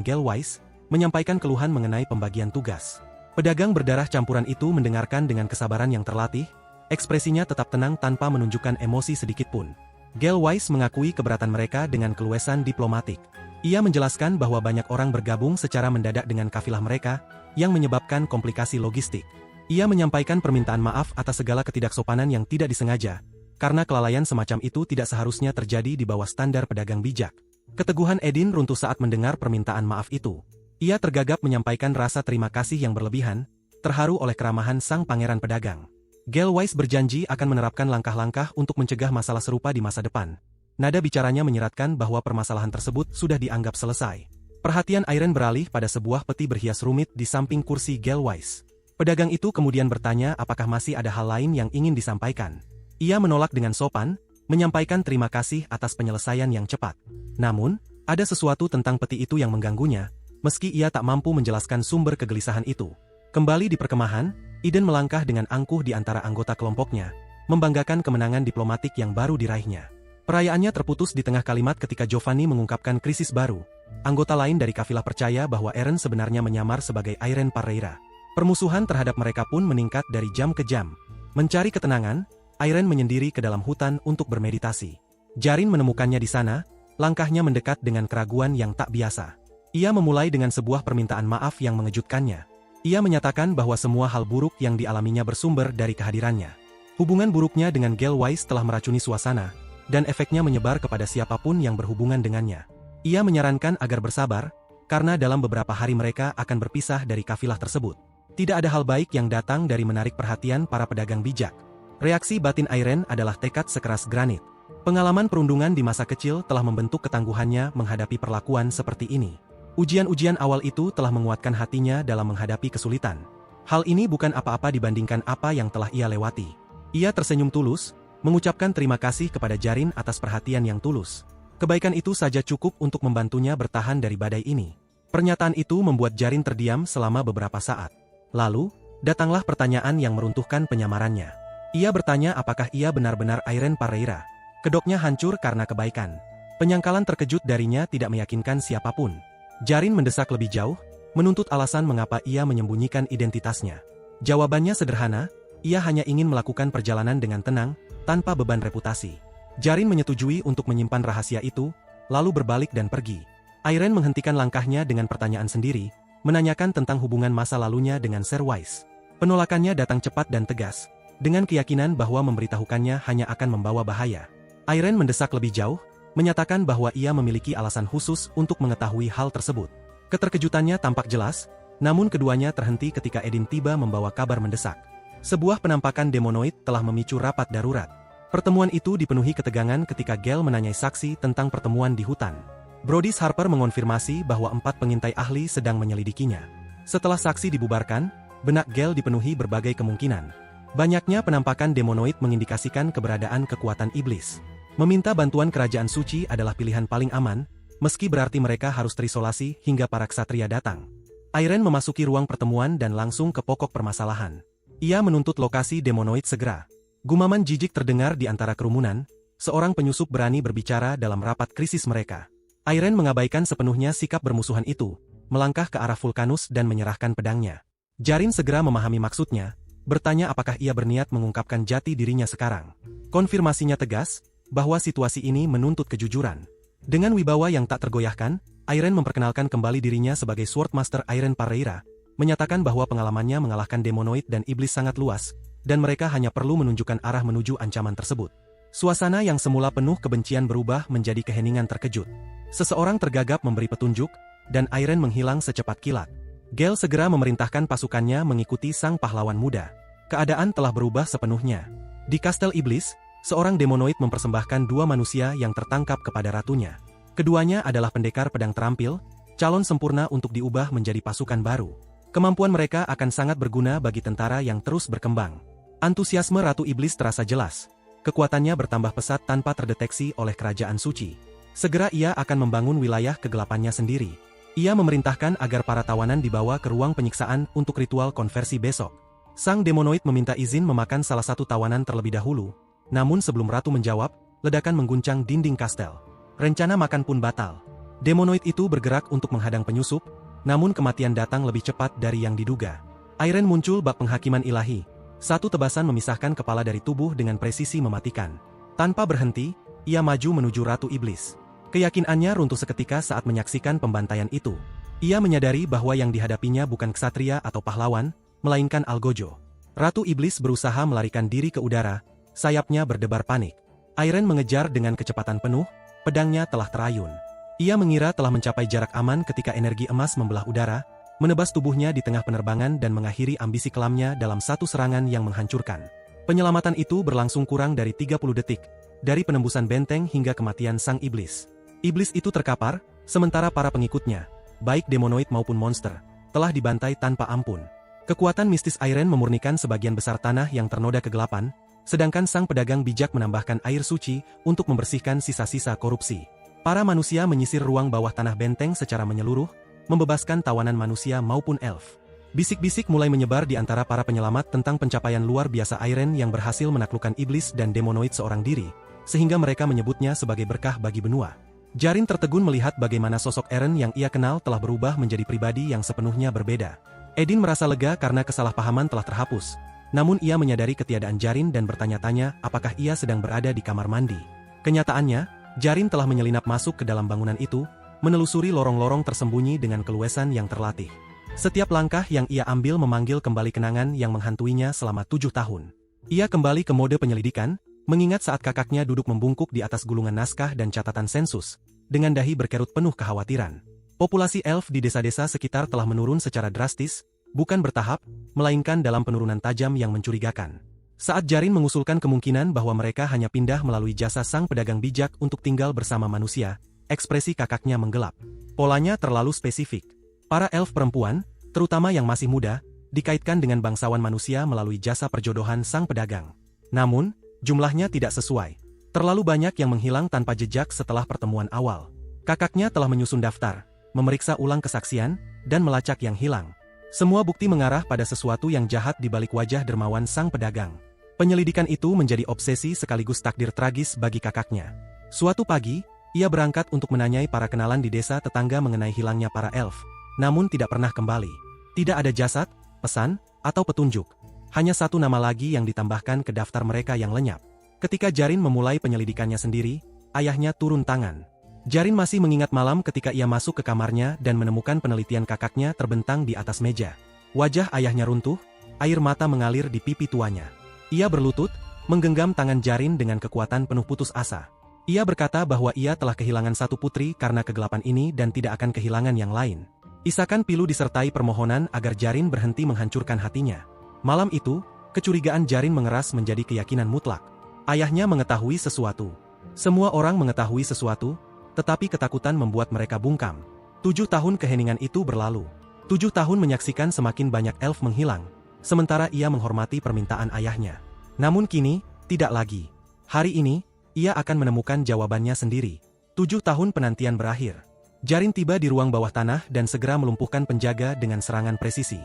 Gale Weiss, menyampaikan keluhan mengenai pembagian tugas. Pedagang berdarah campuran itu mendengarkan dengan kesabaran yang terlatih, ekspresinya tetap tenang tanpa menunjukkan emosi sedikitpun. Gale Weiss mengakui keberatan mereka dengan keluasan diplomatik. Ia menjelaskan bahwa banyak orang bergabung secara mendadak dengan kafilah mereka, yang menyebabkan komplikasi logistik. Ia menyampaikan permintaan maaf atas segala ketidaksopanan yang tidak disengaja, karena kelalaian semacam itu tidak seharusnya terjadi di bawah standar pedagang bijak. Keteguhan Eden runtuh saat mendengar permintaan maaf itu. Ia tergagap menyampaikan rasa terima kasih yang berlebihan, terharu oleh keramahan sang pangeran pedagang. Gale Weiss berjanji akan menerapkan langkah-langkah untuk mencegah masalah serupa di masa depan. Nada bicaranya menyiratkan bahwa permasalahan tersebut sudah dianggap selesai. Perhatian Irene beralih pada sebuah peti berhias rumit di samping kursi Gale Weiss. Pedagang itu kemudian bertanya apakah masih ada hal lain yang ingin disampaikan. Ia menolak dengan sopan, menyampaikan terima kasih atas penyelesaian yang cepat. Namun, ada sesuatu tentang peti itu yang mengganggunya, meski ia tak mampu menjelaskan sumber kegelisahan itu. Kembali di perkemahan, Eden melangkah dengan angkuh di antara anggota kelompoknya, membanggakan kemenangan diplomatik yang baru diraihnya. Perayaannya terputus di tengah kalimat ketika Giovanni mengungkapkan krisis baru. Anggota lain dari kafilah percaya bahwa Eren sebenarnya menyamar sebagai Irene Parreira. Permusuhan terhadap mereka pun meningkat dari jam ke jam. Mencari ketenangan, Irene menyendiri ke dalam hutan untuk bermeditasi. Jarin menemukannya di sana, langkahnya mendekat dengan keraguan yang tak biasa. Ia memulai dengan sebuah permintaan maaf yang mengejutkannya. Ia menyatakan bahwa semua hal buruk yang dialaminya bersumber dari kehadirannya. Hubungan buruknya dengan Gale Weiss telah meracuni suasana, dan efeknya menyebar kepada siapapun yang berhubungan dengannya. Ia menyarankan agar bersabar, karena dalam beberapa hari mereka akan berpisah dari kafilah tersebut. Tidak ada hal baik yang datang dari menarik perhatian para pedagang bijak. Reaksi batin Irene adalah tekad sekeras granit. Pengalaman perundungan di masa kecil telah membentuk ketangguhannya menghadapi perlakuan seperti ini. Ujian-ujian awal itu telah menguatkan hatinya dalam menghadapi kesulitan. Hal ini bukan apa-apa dibandingkan apa yang telah ia lewati. Ia tersenyum tulus, mengucapkan terima kasih kepada Jarin atas perhatian yang tulus. Kebaikan itu saja cukup untuk membantunya bertahan dari badai ini. Pernyataan itu membuat Jarin terdiam selama beberapa saat. Lalu, datanglah pertanyaan yang meruntuhkan penyamarannya. Ia bertanya apakah ia benar-benar Irene Parreira. Kedoknya hancur karena kebaikan. Penyangkalan terkejut darinya tidak meyakinkan siapapun. Jarin mendesak lebih jauh, menuntut alasan mengapa ia menyembunyikan identitasnya. Jawabannya sederhana, ia hanya ingin melakukan perjalanan dengan tenang, tanpa beban reputasi. Jarin menyetujui untuk menyimpan rahasia itu, lalu berbalik dan pergi. Irene menghentikan langkahnya dengan pertanyaan sendiri, menanyakan tentang hubungan masa lalunya dengan Sir Weiss. Penolakannya datang cepat dan tegas, dengan keyakinan bahwa memberitahukannya hanya akan membawa bahaya. Irene mendesak lebih jauh, menyatakan bahwa ia memiliki alasan khusus untuk mengetahui hal tersebut. Keterkejutannya tampak jelas, namun keduanya terhenti ketika Eden tiba membawa kabar mendesak. Sebuah penampakan demonoid telah memicu rapat darurat. Pertemuan itu dipenuhi ketegangan ketika Gale menanyai saksi tentang pertemuan di hutan. Brodis Harper mengonfirmasi bahwa 4 pengintai ahli sedang menyelidikinya. Setelah saksi dibubarkan, benak Gale dipenuhi berbagai kemungkinan. Banyaknya penampakan demonoid mengindikasikan keberadaan kekuatan iblis. Meminta bantuan kerajaan suci adalah pilihan paling aman, meski berarti mereka harus terisolasi hingga para ksatria datang. Irene memasuki ruang pertemuan dan langsung ke pokok permasalahan. Ia menuntut lokasi demonoid segera. Gumaman jijik terdengar di antara kerumunan, seorang penyusup berani berbicara dalam rapat krisis mereka. Irene mengabaikan sepenuhnya sikap bermusuhan itu, melangkah ke arah Vulcanus dan menyerahkan pedangnya. Jarin segera memahami maksudnya, bertanya apakah ia berniat mengungkapkan jati dirinya sekarang. Konfirmasinya tegas, bahwa situasi ini menuntut kejujuran. Dengan wibawa yang tak tergoyahkan, Irene memperkenalkan kembali dirinya sebagai Swordmaster Irene Parreira, menyatakan bahwa pengalamannya mengalahkan demonoid dan iblis sangat luas, dan mereka hanya perlu menunjukkan arah menuju ancaman tersebut. Suasana yang semula penuh kebencian berubah menjadi keheningan terkejut. Seseorang tergagap memberi petunjuk, dan Irene menghilang secepat kilat. Gale segera memerintahkan pasukannya mengikuti sang pahlawan muda. Keadaan telah berubah sepenuhnya. Di Kastel Iblis, seorang demonoid mempersembahkan 2 manusia yang tertangkap kepada ratunya. Keduanya adalah pendekar pedang terampil, calon sempurna untuk diubah menjadi pasukan baru. Kemampuan mereka akan sangat berguna bagi tentara yang terus berkembang. Antusiasme Ratu Iblis terasa jelas. Kekuatannya bertambah pesat tanpa terdeteksi oleh kerajaan suci. Segera ia akan membangun wilayah kegelapannya sendiri. Ia memerintahkan agar para tawanan dibawa ke ruang penyiksaan untuk ritual konversi besok. Sang demonoid meminta izin memakan salah satu tawanan terlebih dahulu, Namun sebelum ratu menjawab, ledakan mengguncang dinding kastel. Rencana makan pun batal. Demonoid itu bergerak untuk menghadang penyusup, namun kematian datang lebih cepat dari yang diduga. Iren muncul bak penghakiman ilahi. Satu tebasan memisahkan kepala dari tubuh dengan presisi mematikan. Tanpa berhenti, ia maju menuju Ratu Iblis. Keyakinannya runtuh seketika saat menyaksikan pembantaian itu. Ia menyadari bahwa yang dihadapinya bukan ksatria atau pahlawan, melainkan Algojo. Ratu Iblis berusaha melarikan diri ke udara, sayapnya berdebar panik. Iren mengejar dengan kecepatan penuh, pedangnya telah terayun. Ia mengira telah mencapai jarak aman ketika energi emas membelah udara, menebas tubuhnya di tengah penerbangan dan mengakhiri ambisi kelamnya dalam satu serangan yang menghancurkan. Penyelamatan itu berlangsung kurang dari 30 detik, dari penembusan benteng hingga kematian sang iblis. Iblis itu terkapar, sementara para pengikutnya, baik demonoid maupun monster, telah dibantai tanpa ampun. Kekuatan mistis Iren memurnikan sebagian besar tanah yang ternoda kegelapan, sedangkan sang pedagang bijak menambahkan air suci untuk membersihkan sisa-sisa korupsi. Para manusia menyisir ruang bawah tanah benteng secara menyeluruh, membebaskan tawanan manusia maupun elf. Bisik-bisik mulai menyebar di antara para penyelamat tentang pencapaian luar biasa Iren yang berhasil menaklukkan iblis dan demonoid seorang diri, sehingga mereka menyebutnya sebagai berkah bagi benua. Jarin tertegun melihat bagaimana sosok Eren yang ia kenal telah berubah menjadi pribadi yang sepenuhnya berbeda. Edin merasa lega karena kesalahpahaman telah terhapus, namun ia menyadari ketiadaan Jarin dan bertanya-tanya apakah ia sedang berada di kamar mandi. Kenyataannya, Jarin telah menyelinap masuk ke dalam bangunan itu, menelusuri lorong-lorong tersembunyi dengan keluasan yang terlatih. Setiap langkah yang ia ambil memanggil kembali kenangan yang menghantuinya selama 7 tahun. Ia kembali ke mode penyelidikan, mengingat saat kakaknya duduk membungkuk di atas gulungan naskah dan catatan sensus, dengan dahi berkerut penuh kekhawatiran. Populasi elf di desa-desa sekitar telah menurun secara drastis, bukan bertahap, melainkan dalam penurunan tajam yang mencurigakan. Saat Jarin mengusulkan kemungkinan bahwa mereka hanya pindah melalui jasa sang pedagang bijak untuk tinggal bersama manusia, ekspresi kakaknya menggelap. Polanya terlalu spesifik. Para elf perempuan, terutama yang masih muda, dikaitkan dengan bangsawan manusia melalui jasa perjodohan sang pedagang. Namun, jumlahnya tidak sesuai. Terlalu banyak yang menghilang tanpa jejak setelah pertemuan awal. Kakaknya telah menyusun daftar, memeriksa ulang kesaksian, dan melacak yang hilang. Semua bukti mengarah pada sesuatu yang jahat di balik wajah dermawan sang pedagang. Penyelidikan itu menjadi obsesi sekaligus takdir tragis bagi kakaknya. Suatu pagi, ia berangkat untuk menanyai para kenalan di desa tetangga mengenai hilangnya para elf, namun tidak pernah kembali. Tidak ada jasad, pesan, atau petunjuk. Hanya satu nama lagi yang ditambahkan ke daftar mereka yang lenyap. Ketika Jarin memulai penyelidikannya sendiri, ayahnya turun tangan. Jarin masih mengingat malam ketika ia masuk ke kamarnya dan menemukan penelitian kakaknya terbentang di atas meja. Wajah ayahnya runtuh, air mata mengalir di pipi tuanya. Ia berlutut, menggenggam tangan Jarin dengan kekuatan penuh putus asa. Ia berkata bahwa ia telah kehilangan satu putri karena kegelapan ini dan tidak akan kehilangan yang lain. Isakan pilu disertai permohonan agar Jarin berhenti menghancurkan hatinya. Malam itu, kecurigaan Jarin mengeras menjadi keyakinan mutlak. Ayahnya mengetahui sesuatu. Semua orang mengetahui sesuatu, tetapi ketakutan membuat mereka bungkam. 7 tahun keheningan itu berlalu. 7 tahun menyaksikan semakin banyak elf menghilang, sementara ia menghormati permintaan ayahnya. Namun kini, tidak lagi. Hari ini, ia akan menemukan jawabannya sendiri. 7 tahun penantian berakhir. Jarin tiba di ruang bawah tanah dan segera melumpuhkan penjaga dengan serangan presisi.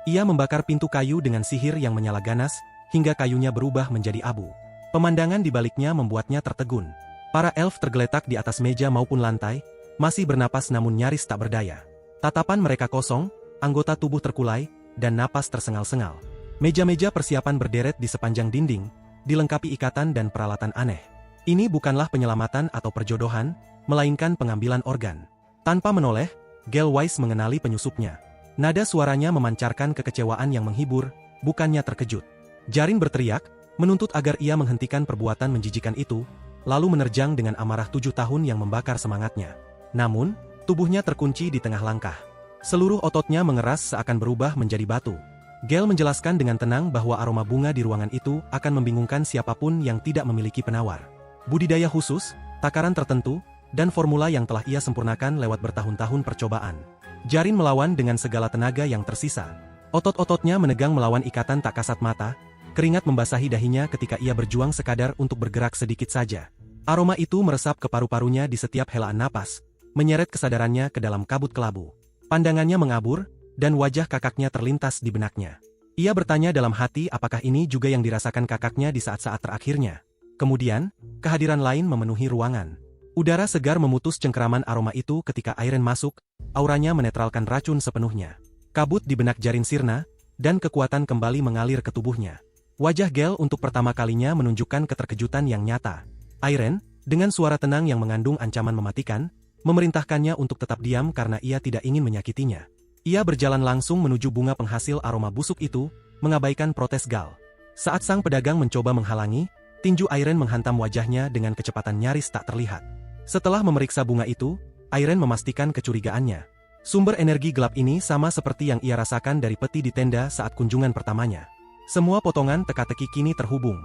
Ia membakar pintu kayu dengan sihir yang menyala ganas, hingga kayunya berubah menjadi abu. Pemandangan di baliknya membuatnya tertegun. Para elf tergeletak di atas meja maupun lantai, masih bernapas namun nyaris tak berdaya. Tatapan mereka kosong, anggota tubuh terkulai, dan napas tersengal-sengal. Meja-meja persiapan berderet di sepanjang dinding, dilengkapi ikatan dan peralatan aneh. Ini bukanlah penyelamatan atau perjodohan, melainkan pengambilan organ. Tanpa menoleh, Gelwise mengenali penyusupnya. Nada suaranya memancarkan kekecewaan yang menghibur, bukannya terkejut. Jarin berteriak, menuntut agar ia menghentikan perbuatan menjijikan itu, lalu menerjang dengan amarah 7 tahun yang membakar semangatnya. Namun, tubuhnya terkunci di tengah langkah. Seluruh ototnya mengeras seakan berubah menjadi batu. Gel menjelaskan dengan tenang bahwa aroma bunga di ruangan itu akan membingungkan siapapun yang tidak memiliki penawar. Budidaya khusus, takaran tertentu, dan formula yang telah ia sempurnakan lewat bertahun-tahun percobaan. Jarin melawan dengan segala tenaga yang tersisa. Otot-ototnya menegang melawan ikatan tak kasat mata, keringat membasahi dahinya ketika ia berjuang sekadar untuk bergerak sedikit saja. Aroma itu meresap ke paru-parunya di setiap helaan napas, menyeret kesadarannya ke dalam kabut kelabu. Pandangannya mengabur, dan wajah kakaknya terlintas di benaknya. Ia bertanya dalam hati apakah ini juga yang dirasakan kakaknya di saat-saat terakhirnya. Kemudian, kehadiran lain memenuhi ruangan. Udara segar memutus cengkeraman aroma itu ketika Irene masuk, auranya menetralkan racun sepenuhnya. Kabut di benak Jarin sirna, dan kekuatan kembali mengalir ke tubuhnya. Wajah Gale untuk pertama kalinya menunjukkan keterkejutan yang nyata. Irene, dengan suara tenang yang mengandung ancaman mematikan, memerintahkannya untuk tetap diam karena ia tidak ingin menyakitinya. Ia berjalan langsung menuju bunga penghasil aroma busuk itu, mengabaikan protes Gale. Saat sang pedagang mencoba menghalangi, tinju Irene menghantam wajahnya dengan kecepatan nyaris tak terlihat. Setelah memeriksa bunga itu, Irene memastikan kecurigaannya. Sumber energi gelap ini sama seperti yang ia rasakan dari peti di tenda saat kunjungan pertamanya. Semua potongan teka-teki kini terhubung.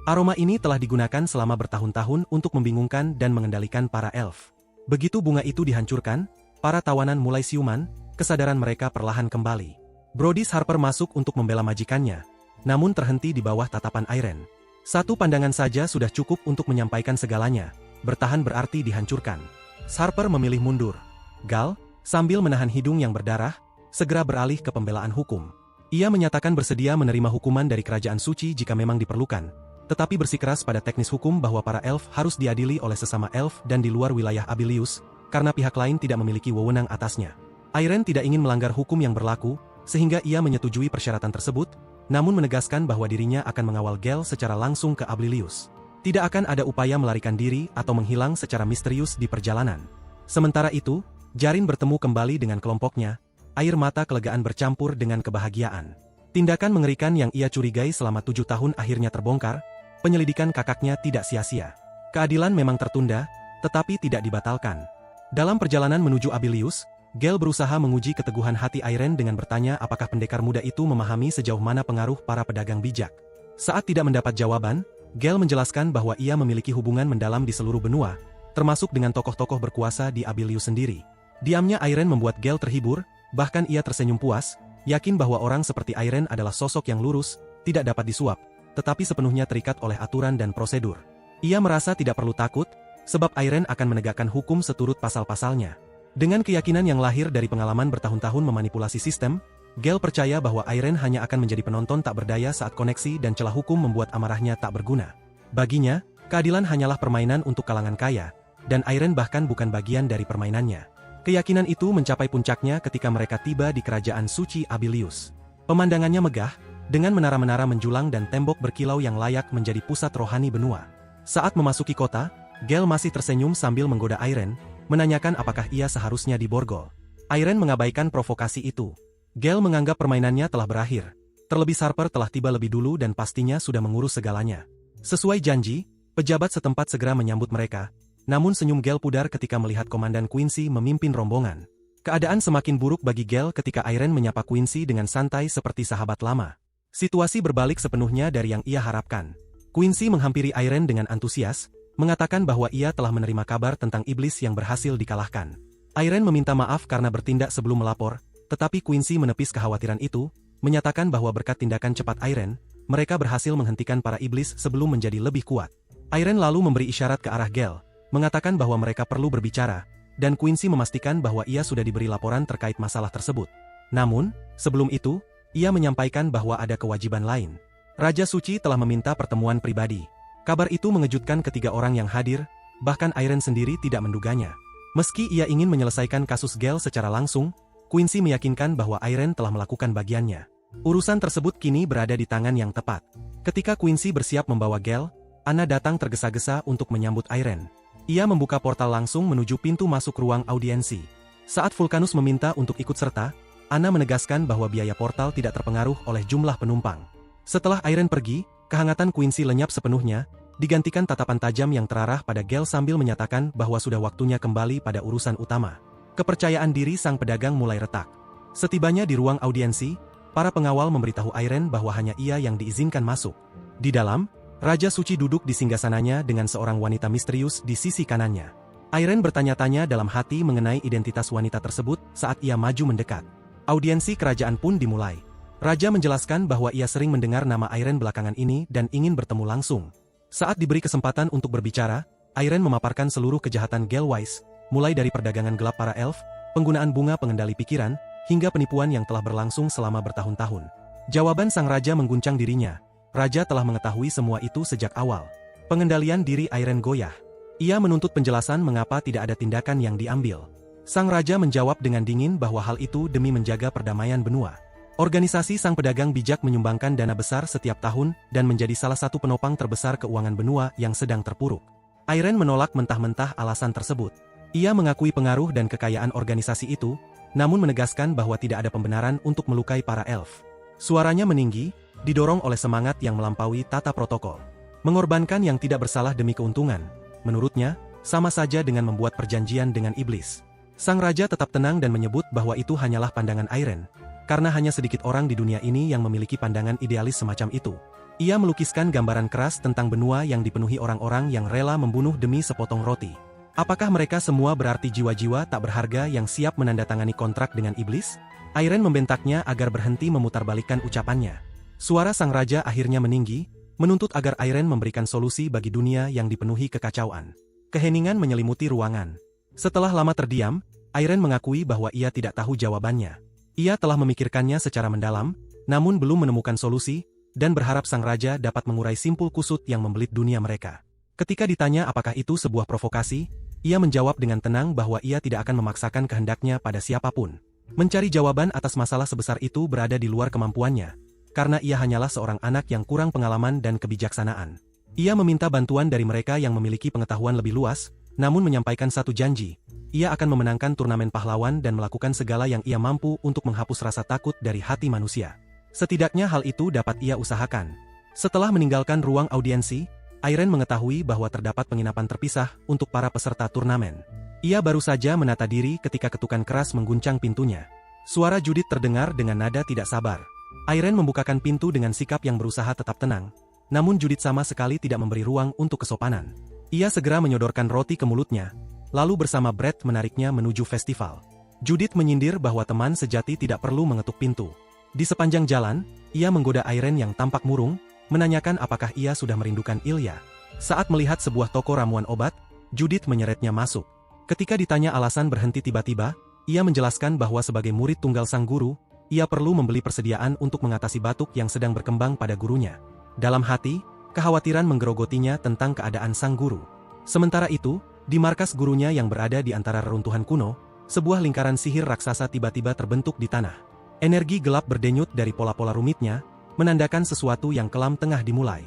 Aroma ini telah digunakan selama bertahun-tahun untuk membingungkan dan mengendalikan para elf. Begitu bunga itu dihancurkan, para tawanan mulai siuman, kesadaran mereka perlahan kembali. Brodis Harper masuk untuk membela majikannya, namun terhenti di bawah tatapan Irene. Satu pandangan saja sudah cukup untuk menyampaikan segalanya. Bertahan berarti dihancurkan. Harper memilih mundur. Gale, sambil menahan hidung yang berdarah, segera beralih ke pembelaan hukum. Ia menyatakan bersedia menerima hukuman dari kerajaan suci jika memang diperlukan, tetapi bersikeras pada teknis hukum bahwa para elf harus diadili oleh sesama elf dan di luar wilayah Abilius, karena pihak lain tidak memiliki wewenang atasnya. Irene tidak ingin melanggar hukum yang berlaku, sehingga ia menyetujui persyaratan tersebut, namun menegaskan bahwa dirinya akan mengawal Gale secara langsung ke Abilius. Tidak akan ada upaya melarikan diri atau menghilang secara misterius di perjalanan. Sementara itu, Jarin bertemu kembali dengan kelompoknya, air mata kelegaan bercampur dengan kebahagiaan. Tindakan mengerikan yang ia curigai selama 7 tahun akhirnya terbongkar, penyelidikan kakaknya tidak sia-sia. Keadilan memang tertunda, tetapi tidak dibatalkan. Dalam perjalanan menuju Abilius, Gale berusaha menguji keteguhan hati Irene dengan bertanya apakah pendekar muda itu memahami sejauh mana pengaruh para pedagang bijak. Saat tidak mendapat jawaban, Gale menjelaskan bahwa ia memiliki hubungan mendalam di seluruh benua, termasuk dengan tokoh-tokoh berkuasa di Abilius sendiri. Diamnya Irene membuat Gale terhibur, bahkan ia tersenyum puas, yakin bahwa orang seperti Irene adalah sosok yang lurus, tidak dapat disuap, tetapi sepenuhnya terikat oleh aturan dan prosedur. Ia merasa tidak perlu takut, sebab Irene akan menegakkan hukum seturut pasal-pasalnya. Dengan keyakinan yang lahir dari pengalaman bertahun-tahun memanipulasi sistem, Gale percaya bahwa Irene hanya akan menjadi penonton tak berdaya saat koneksi dan celah hukum membuat amarahnya tak berguna. Baginya, keadilan hanyalah permainan untuk kalangan kaya, dan Irene bahkan bukan bagian dari permainannya. Keyakinan itu mencapai puncaknya ketika mereka tiba di kerajaan suci Abilius. Pemandangannya megah, dengan menara-menara menjulang dan tembok berkilau yang layak menjadi pusat rohani benua. Saat memasuki kota, Gale masih tersenyum sambil menggoda Irene, menanyakan apakah ia seharusnya diborgol. Irene mengabaikan provokasi itu. Gale menganggap permainannya telah berakhir. Terlebih Harper telah tiba lebih dulu dan pastinya sudah mengurus segalanya. Sesuai janji, pejabat setempat segera menyambut mereka, namun senyum Gale pudar ketika melihat Komandan Quincy memimpin rombongan. Keadaan semakin buruk bagi Gale ketika Irene menyapa Quincy dengan santai seperti sahabat lama. Situasi berbalik sepenuhnya dari yang ia harapkan. Quincy menghampiri Irene dengan antusias, mengatakan bahwa ia telah menerima kabar tentang iblis yang berhasil dikalahkan. Irene meminta maaf karena bertindak sebelum melapor, tetapi Quincy menepis kekhawatiran itu, menyatakan bahwa berkat tindakan cepat Irene, mereka berhasil menghentikan para iblis sebelum menjadi lebih kuat. Irene lalu memberi isyarat ke arah Gale, mengatakan bahwa mereka perlu berbicara, dan Quincy memastikan bahwa ia sudah diberi laporan terkait masalah tersebut. Namun, sebelum itu, ia menyampaikan bahwa ada kewajiban lain. Raja Suci telah meminta pertemuan pribadi. Kabar itu mengejutkan ketiga orang yang hadir, bahkan Irene sendiri tidak menduganya. Meski ia ingin menyelesaikan kasus Gale secara langsung, Quincy meyakinkan bahwa Irene telah melakukan bagiannya. Urusan tersebut kini berada di tangan yang tepat. Ketika Quincy bersiap membawa Gale, Anna datang tergesa-gesa untuk menyambut Irene. Ia membuka portal langsung menuju pintu masuk ruang audiensi. Saat Vulcanus meminta untuk ikut serta, Anna menegaskan bahwa biaya portal tidak terpengaruh oleh jumlah penumpang. Setelah Irene pergi, kehangatan Quincy lenyap sepenuhnya, digantikan tatapan tajam yang terarah pada Gale sambil menyatakan bahwa sudah waktunya kembali pada urusan utama. Kepercayaan diri sang pedagang mulai retak. Setibanya di ruang audiensi, para pengawal memberitahu Irene bahwa hanya ia yang diizinkan masuk. Di dalam, Raja Suci duduk di singgasananya dengan seorang wanita misterius di sisi kanannya. Irene bertanya-tanya dalam hati mengenai identitas wanita tersebut saat ia maju mendekat. Audiensi kerajaan pun dimulai. Raja menjelaskan bahwa ia sering mendengar nama Irene belakangan ini dan ingin bertemu langsung. Saat diberi kesempatan untuk berbicara, Irene memaparkan seluruh kejahatan Gale Wise, mulai dari perdagangan gelap para elf, penggunaan bunga pengendali pikiran, hingga penipuan yang telah berlangsung selama bertahun-tahun. Jawaban sang raja mengguncang dirinya. Raja telah mengetahui semua itu sejak awal. Pengendalian diri Airen goyah. Ia menuntut penjelasan mengapa tidak ada tindakan yang diambil. Sang raja menjawab dengan dingin bahwa hal itu demi menjaga perdamaian benua. Organisasi Sang Pedagang Bijak menyumbangkan dana besar setiap tahun dan menjadi salah satu penopang terbesar keuangan benua yang sedang terpuruk. Airen menolak mentah-mentah alasan tersebut. Ia mengakui pengaruh dan kekayaan organisasi itu, namun menegaskan bahwa tidak ada pembenaran untuk melukai para elf. Suaranya meninggi, didorong oleh semangat yang melampaui tata protokol. Mengorbankan yang tidak bersalah demi keuntungan, menurutnya, sama saja dengan membuat perjanjian dengan iblis. Sang raja tetap tenang dan menyebut bahwa itu hanyalah pandangan Airen, karena hanya sedikit orang di dunia ini yang memiliki pandangan idealis semacam itu. Ia melukiskan gambaran keras tentang benua yang dipenuhi orang-orang yang rela membunuh demi sepotong roti. Apakah mereka semua berarti jiwa-jiwa tak berharga yang siap menandatangani kontrak dengan iblis? Airen membentaknya agar berhenti memutarbalikkan ucapannya. Suara sang raja akhirnya meninggi, menuntut agar Airen memberikan solusi bagi dunia yang dipenuhi kekacauan. Keheningan menyelimuti ruangan. Setelah lama terdiam, Airen mengakui bahwa ia tidak tahu jawabannya. Ia telah memikirkannya secara mendalam, namun belum menemukan solusi, dan berharap sang raja dapat mengurai simpul kusut yang membelit dunia mereka. Ketika ditanya apakah itu sebuah provokasi, ia menjawab dengan tenang bahwa ia tidak akan memaksakan kehendaknya pada siapapun. Mencari jawaban atas masalah sebesar itu berada di luar kemampuannya, karena ia hanyalah seorang anak yang kurang pengalaman dan kebijaksanaan. Ia meminta bantuan dari mereka yang memiliki pengetahuan lebih luas, namun menyampaikan satu janji, ia akan memenangkan turnamen pahlawan dan melakukan segala yang ia mampu untuk menghapus rasa takut dari hati manusia. Setidaknya hal itu dapat ia usahakan. Setelah meninggalkan ruang audiensi, Airen mengetahui bahwa terdapat penginapan terpisah untuk para peserta turnamen. Ia baru saja menata diri ketika ketukan keras mengguncang pintunya. Suara Judith terdengar dengan nada tidak sabar. Airen membukakan pintu dengan sikap yang berusaha tetap tenang, namun Judith sama sekali tidak memberi ruang untuk kesopanan. Ia segera menyodorkan roti ke mulutnya, lalu bersama Brett menariknya menuju festival. Judith menyindir bahwa teman sejati tidak perlu mengetuk pintu. Di sepanjang jalan, ia menggoda Airen yang tampak murung, menanyakan apakah ia sudah merindukan Ilya. Saat melihat sebuah toko ramuan obat, Judith menyeretnya masuk. Ketika ditanya alasan berhenti tiba-tiba, ia menjelaskan bahwa sebagai murid tunggal sang guru, ia perlu membeli persediaan untuk mengatasi batuk yang sedang berkembang pada gurunya. Dalam hati, kekhawatiran menggerogotinya tentang keadaan sang guru. Sementara itu, di markas gurunya yang berada di antara reruntuhan kuno, sebuah lingkaran sihir raksasa tiba-tiba terbentuk di tanah. Energi gelap berdenyut dari pola-pola rumitnya, menandakan sesuatu yang kelam tengah dimulai.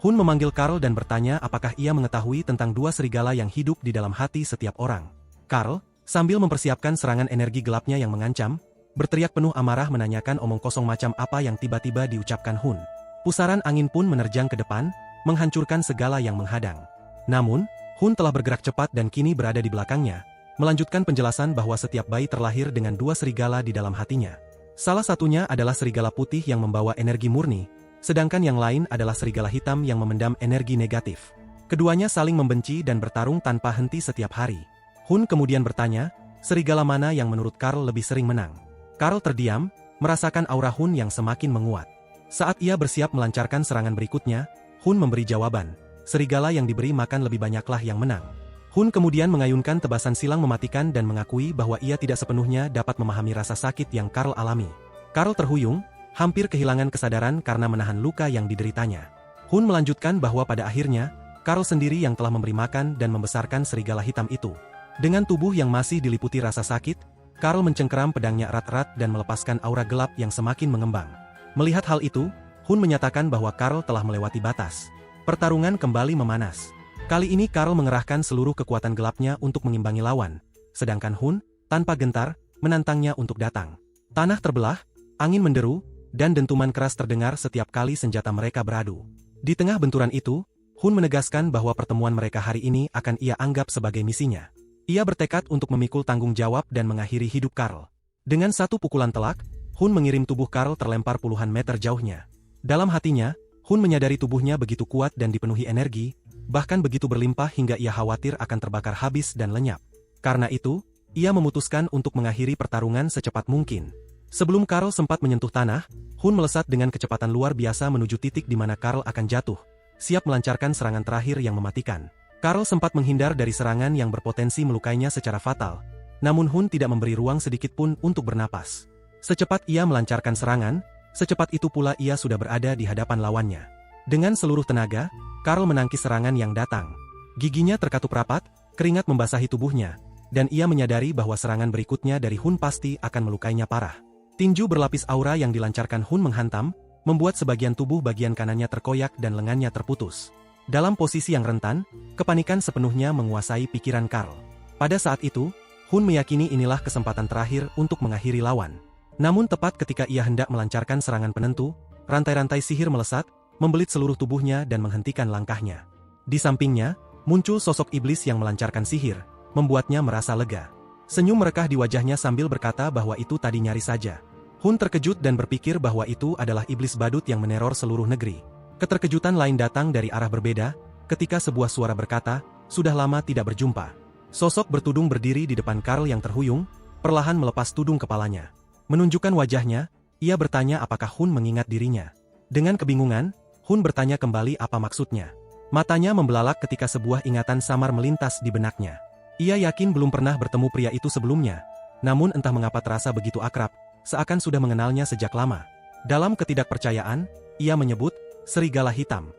Hun memanggil Karl dan bertanya apakah ia mengetahui tentang dua serigala yang hidup di dalam hati setiap orang. Karl, sambil mempersiapkan serangan energi gelapnya yang mengancam, berteriak penuh amarah menanyakan omong kosong macam apa yang tiba-tiba diucapkan Hun. Pusaran angin pun menerjang ke depan, menghancurkan segala yang menghadang. Namun, Hun telah bergerak cepat dan kini berada di belakangnya, melanjutkan penjelasan bahwa setiap bayi terlahir dengan dua serigala di dalam hatinya. Salah satunya adalah serigala putih yang membawa energi murni, sedangkan yang lain adalah serigala hitam yang memendam energi negatif. Keduanya saling membenci dan bertarung tanpa henti setiap hari. Hun kemudian bertanya, serigala mana yang menurut Karl lebih sering menang? Karl terdiam, merasakan aura Hun yang semakin menguat. Saat ia bersiap melancarkan serangan berikutnya, Hun memberi jawaban, serigala yang diberi makan lebih banyaklah yang menang. Hun kemudian mengayunkan tebasan silang mematikan dan mengakui bahwa ia tidak sepenuhnya dapat memahami rasa sakit yang Karl alami. Karl terhuyung, hampir kehilangan kesadaran karena menahan luka yang dideritanya. Hun melanjutkan bahwa pada akhirnya, Karl sendiri yang telah memberi makan dan membesarkan serigala hitam itu. Dengan tubuh yang masih diliputi rasa sakit, Karl mencengkeram pedangnya erat-erat dan melepaskan aura gelap yang semakin mengembang. Melihat hal itu, Hun menyatakan bahwa Karl telah melewati batas. Pertarungan kembali memanas. Kali ini Karl mengerahkan seluruh kekuatan gelapnya untuk mengimbangi lawan, sedangkan Hun, tanpa gentar, menantangnya untuk datang. Tanah terbelah, angin menderu, dan dentuman keras terdengar setiap kali senjata mereka beradu. Di tengah benturan itu, Hun menegaskan bahwa pertemuan mereka hari ini akan ia anggap sebagai misinya. Ia bertekad untuk memikul tanggung jawab dan mengakhiri hidup Karl. Dengan satu pukulan telak, Hun mengirim tubuh Karl terlempar puluhan meter jauhnya. Dalam hatinya, Hun menyadari tubuhnya begitu kuat dan dipenuhi energi, bahkan begitu berlimpah hingga ia khawatir akan terbakar habis dan lenyap. Karena itu, ia memutuskan untuk mengakhiri pertarungan secepat mungkin. Sebelum Karl sempat menyentuh tanah, Hun melesat dengan kecepatan luar biasa menuju titik di mana Karl akan jatuh, siap melancarkan serangan terakhir yang mematikan. Karl sempat menghindar dari serangan yang berpotensi melukainya secara fatal, namun Hun tidak memberi ruang sedikit pun untuk bernapas. Secepat ia melancarkan serangan, secepat itu pula ia sudah berada di hadapan lawannya. Dengan seluruh tenaga, Karl menangkis serangan yang datang. Giginya terkatup rapat, keringat membasahi tubuhnya, dan ia menyadari bahwa serangan berikutnya dari Hun pasti akan melukainya parah. Tinju berlapis aura yang dilancarkan Hun menghantam, membuat sebagian tubuh bagian kanannya terkoyak dan lengannya terputus. Dalam posisi yang rentan, kepanikan sepenuhnya menguasai pikiran Karl. Pada saat itu, Hun meyakini inilah kesempatan terakhir untuk mengakhiri lawan. Namun tepat ketika ia hendak melancarkan serangan penentu, rantai-rantai sihir melesat, membelit seluruh tubuhnya dan menghentikan langkahnya. Di sampingnya, muncul sosok iblis yang melancarkan sihir, membuatnya merasa lega. Senyum merekah di wajahnya sambil berkata bahwa itu tadi nyari saja. Hun terkejut dan berpikir bahwa itu adalah iblis badut yang meneror seluruh negeri. Keterkejutan lain datang dari arah berbeda, ketika sebuah suara berkata, "Sudah lama tidak berjumpa." Sosok bertudung berdiri di depan Karl yang terhuyung, perlahan melepas tudung kepalanya. Menunjukkan wajahnya, ia bertanya apakah Hun mengingat dirinya. Dengan kebingungan, Hun bertanya kembali apa maksudnya. Matanya membelalak ketika sebuah ingatan samar melintas di benaknya. Ia yakin belum pernah bertemu pria itu sebelumnya, namun entah mengapa terasa begitu akrab, seakan sudah mengenalnya sejak lama. Dalam ketidakpercayaan, ia menyebut, "Serigala hitam."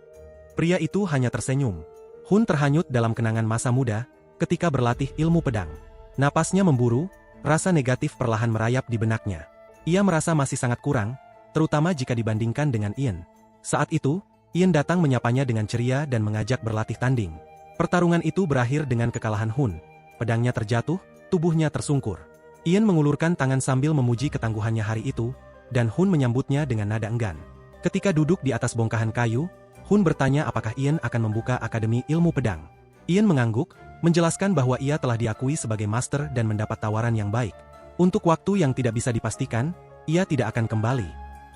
Pria itu hanya tersenyum. Hun terhanyut dalam kenangan masa muda, ketika berlatih ilmu pedang. Napasnya memburu, rasa negatif perlahan merayap di benaknya. Ia merasa masih sangat kurang, terutama jika dibandingkan dengan Ian. Saat itu, Ian datang menyapanya dengan ceria dan mengajak berlatih tanding. Pertarungan itu berakhir dengan kekalahan Hun. Pedangnya terjatuh, tubuhnya tersungkur. Ian mengulurkan tangan sambil memuji ketangguhannya hari itu, dan Hun menyambutnya dengan nada enggan. Ketika duduk di atas bongkahan kayu, Hun bertanya apakah Ian akan membuka Akademi Ilmu Pedang. Ian mengangguk, menjelaskan bahwa ia telah diakui sebagai master dan mendapat tawaran yang baik. Untuk waktu yang tidak bisa dipastikan, ia tidak akan kembali.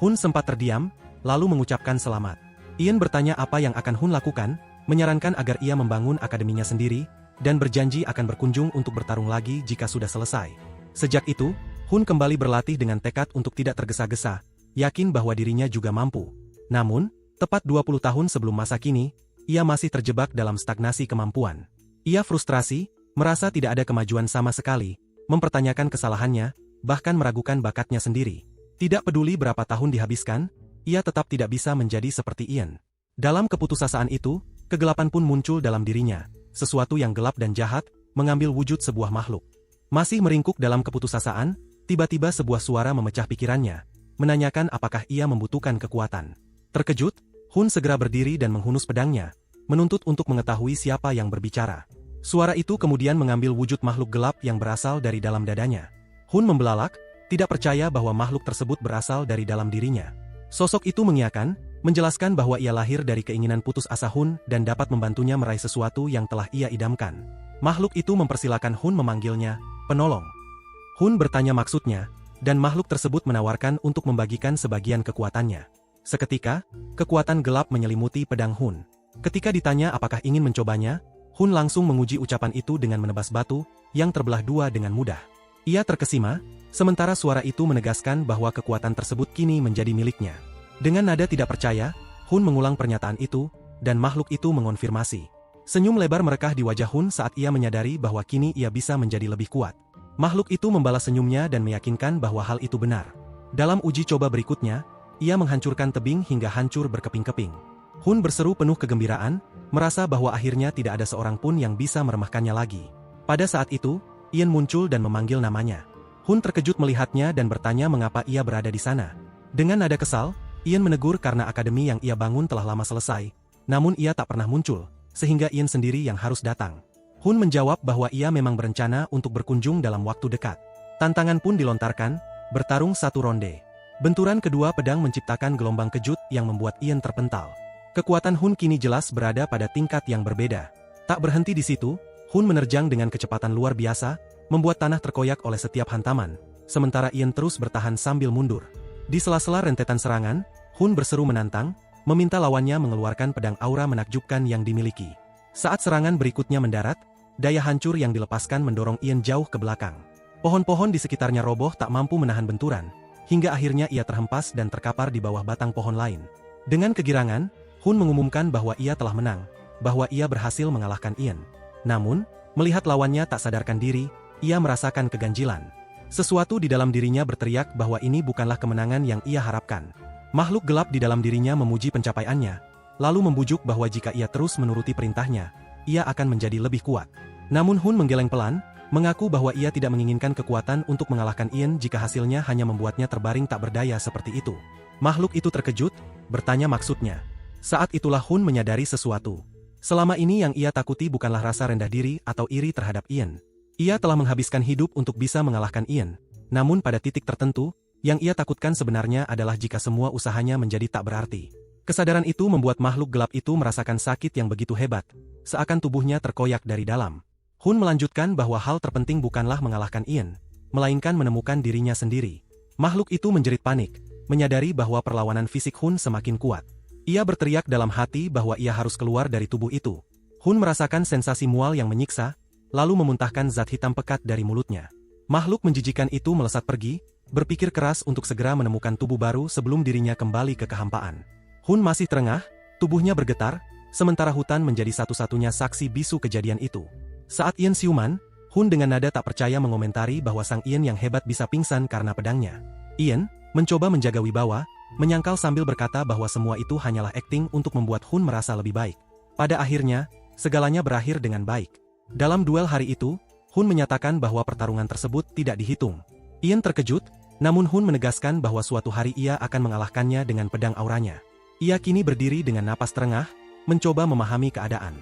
Hun sempat terdiam, lalu mengucapkan selamat. Ian bertanya apa yang akan Hun lakukan, menyarankan agar ia membangun akademinya sendiri, dan berjanji akan berkunjung untuk bertarung lagi jika sudah selesai. Sejak itu, Hun kembali berlatih dengan tekad untuk tidak tergesa-gesa, yakin bahwa dirinya juga mampu. Namun, tepat 20 tahun sebelum masa kini, ia masih terjebak dalam stagnasi kemampuan. Ia frustrasi, merasa tidak ada kemajuan sama sekali, mempertanyakan kesalahannya, bahkan meragukan bakatnya sendiri. Tidak peduli berapa tahun dihabiskan, ia tetap tidak bisa menjadi seperti Ian. Dalam keputusasaan itu, kegelapan pun muncul dalam dirinya, sesuatu yang gelap dan jahat, mengambil wujud sebuah makhluk. Masih meringkuk dalam keputusasaan, tiba-tiba sebuah suara memecah pikirannya, menanyakan apakah ia membutuhkan kekuatan. Terkejut, Hun segera berdiri dan menghunus pedangnya, menuntut untuk mengetahui siapa yang berbicara. Suara itu kemudian mengambil wujud makhluk gelap yang berasal dari dalam dadanya. Hun membelalak, tidak percaya bahwa makhluk tersebut berasal dari dalam dirinya. Sosok itu mengiyakan, menjelaskan bahwa ia lahir dari keinginan putus asa Hun dan dapat membantunya meraih sesuatu yang telah ia idamkan. Makhluk itu mempersilakan Hun memanggilnya penolong. Hun bertanya maksudnya, dan makhluk tersebut menawarkan untuk membagikan sebagian kekuatannya. Seketika, kekuatan gelap menyelimuti pedang Hun. Ketika ditanya apakah ingin mencobanya, Hun langsung menguji ucapan itu dengan menebas batu, yang terbelah dua dengan mudah. Ia terkesima, sementara suara itu menegaskan bahwa kekuatan tersebut kini menjadi miliknya. Dengan nada tidak percaya, Hun mengulang pernyataan itu, dan makhluk itu mengonfirmasi. Senyum lebar merekah di wajah Hun saat ia menyadari bahwa kini ia bisa menjadi lebih kuat. Makhluk itu membalas senyumnya dan meyakinkan bahwa hal itu benar. Dalam uji coba berikutnya, ia menghancurkan tebing hingga hancur berkeping-keping. Hun berseru penuh kegembiraan, merasa bahwa akhirnya tidak ada seorang pun yang bisa meremehkannya lagi. Pada saat itu, Ian muncul dan memanggil namanya. Hun terkejut melihatnya dan bertanya mengapa ia berada di sana. Dengan nada kesal, Ian menegur karena akademi yang ia bangun telah lama selesai, namun ia tak pernah muncul, sehingga Ian sendiri yang harus datang. Hun menjawab bahwa ia memang berencana untuk berkunjung dalam waktu dekat. Tantangan pun dilontarkan, bertarung satu ronde. Benturan kedua pedang menciptakan gelombang kejut yang membuat Ian terpental. Kekuatan Hun kini jelas berada pada tingkat yang berbeda. Tak berhenti di situ, Hun menerjang dengan kecepatan luar biasa, membuat tanah terkoyak oleh setiap hantaman, sementara Ian terus bertahan sambil mundur. Di sela-sela rentetan serangan, Hun berseru menantang, meminta lawannya mengeluarkan pedang aura menakjubkan yang dimiliki. Saat serangan berikutnya mendarat, daya hancur yang dilepaskan mendorong Ian jauh ke belakang. Pohon-pohon di sekitarnya roboh tak mampu menahan benturan, hingga akhirnya ia terhempas dan terkapar di bawah batang pohon lain. Dengan kegirangan, Hun mengumumkan bahwa ia telah menang, bahwa ia berhasil mengalahkan Ian. Namun, melihat lawannya tak sadarkan diri, ia merasakan keganjilan. Sesuatu di dalam dirinya berteriak bahwa ini bukanlah kemenangan yang ia harapkan. Makhluk gelap di dalam dirinya memuji pencapaiannya, lalu membujuk bahwa jika ia terus menuruti perintahnya, ia akan menjadi lebih kuat. Namun Hun menggeleng pelan, mengaku bahwa ia tidak menginginkan kekuatan untuk mengalahkan Ian jika hasilnya hanya membuatnya terbaring tak berdaya seperti itu. Makhluk itu terkejut, bertanya maksudnya. Saat itulah Hun menyadari sesuatu. Selama ini yang ia takuti bukanlah rasa rendah diri atau iri terhadap Ian. Ia telah menghabiskan hidup untuk bisa mengalahkan Ian. Namun pada titik tertentu, yang ia takutkan sebenarnya adalah jika semua usahanya menjadi tak berarti. Kesadaran itu membuat makhluk gelap itu merasakan sakit yang begitu hebat, seakan tubuhnya terkoyak dari dalam. Hun melanjutkan bahwa hal terpenting bukanlah mengalahkan Ian, melainkan menemukan dirinya sendiri. Makhluk itu menjerit panik, menyadari bahwa perlawanan fisik Hun semakin kuat. Ia berteriak dalam hati bahwa ia harus keluar dari tubuh itu. Hun merasakan sensasi mual yang menyiksa, lalu memuntahkan zat hitam pekat dari mulutnya. Makhluk menjijikan itu melesat pergi, berpikir keras untuk segera menemukan tubuh baru sebelum dirinya kembali ke kehampaan. Hun masih terengah, tubuhnya bergetar, sementara hutan menjadi satu-satunya saksi bisu kejadian itu. Saat Ian siuman, Hun dengan nada tak percaya mengomentari bahwa sang Ian yang hebat bisa pingsan karena pedangnya. Ian mencoba menjaga wibawa, menyangkal sambil berkata bahwa semua itu hanyalah akting untuk membuat Hun merasa lebih baik. Pada akhirnya, segalanya berakhir dengan baik. Dalam duel hari itu, Hun menyatakan bahwa pertarungan tersebut tidak dihitung. Ian terkejut, namun Hun menegaskan bahwa suatu hari ia akan mengalahkannya dengan pedang auranya. Ia kini berdiri dengan napas terengah, mencoba memahami keadaan.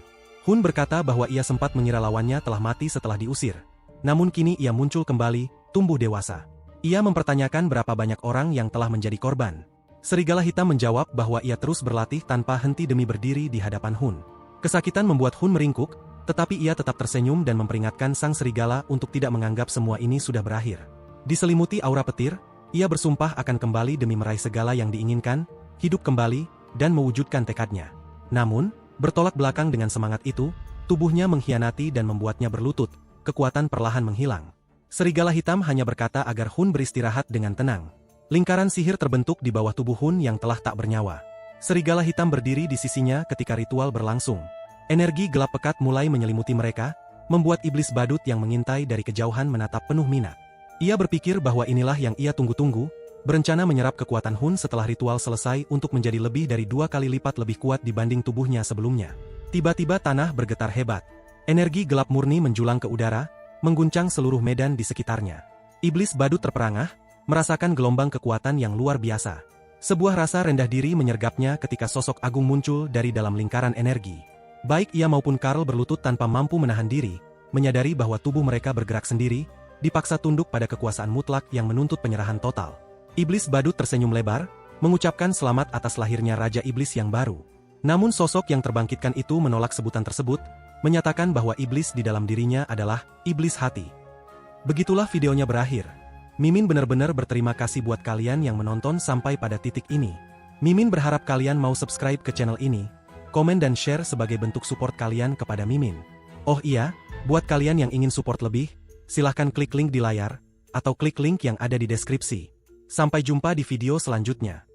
Hun berkata bahwa ia sempat mengira lawannya telah mati setelah diusir. Namun kini ia muncul kembali, tumbuh dewasa. Ia mempertanyakan berapa banyak orang yang telah menjadi korban. Serigala hitam menjawab bahwa ia terus berlatih tanpa henti demi berdiri di hadapan Hun. Kesakitan membuat Hun meringkuk, tetapi ia tetap tersenyum dan memperingatkan sang serigala untuk tidak menganggap semua ini sudah berakhir. Diselimuti aura petir, ia bersumpah akan kembali demi meraih segala yang diinginkan, hidup kembali, dan mewujudkan tekadnya. Namun, bertolak belakang dengan semangat itu, tubuhnya mengkhianati dan membuatnya berlutut, kekuatan perlahan menghilang. Serigala hitam hanya berkata agar Hun beristirahat dengan tenang. Lingkaran sihir terbentuk di bawah tubuh Hun yang telah tak bernyawa. Serigala hitam berdiri di sisinya ketika ritual berlangsung. Energi gelap pekat mulai menyelimuti mereka, membuat iblis badut yang mengintai dari kejauhan menatap penuh minat. Ia berpikir bahwa inilah yang ia tunggu-tunggu, berencana menyerap kekuatan Hun setelah ritual selesai untuk menjadi lebih dari 2 kali lipat lebih kuat dibanding tubuhnya sebelumnya. Tiba-tiba tanah bergetar hebat. Energi gelap murni menjulang ke udara, mengguncang seluruh medan di sekitarnya. Iblis badut terperangah, merasakan gelombang kekuatan yang luar biasa. Sebuah rasa rendah diri menyergapnya ketika sosok agung muncul dari dalam lingkaran energi. Baik ia maupun Karl berlutut tanpa mampu menahan diri, menyadari bahwa tubuh mereka bergerak sendiri, dipaksa tunduk pada kekuasaan mutlak yang menuntut penyerahan total. Iblis badut tersenyum lebar, mengucapkan selamat atas lahirnya Raja Iblis yang baru. Namun sosok yang terbangkitkan itu menolak sebutan tersebut, menyatakan bahwa iblis di dalam dirinya adalah iblis hati. Begitulah videonya berakhir. Mimin benar-benar berterima kasih buat kalian yang menonton sampai pada titik ini. Mimin berharap kalian mau subscribe ke channel ini, komen dan share sebagai bentuk support kalian kepada Mimin. Oh iya, buat kalian yang ingin support lebih, silahkan klik link di layar, atau klik link yang ada di deskripsi. Sampai jumpa di video selanjutnya.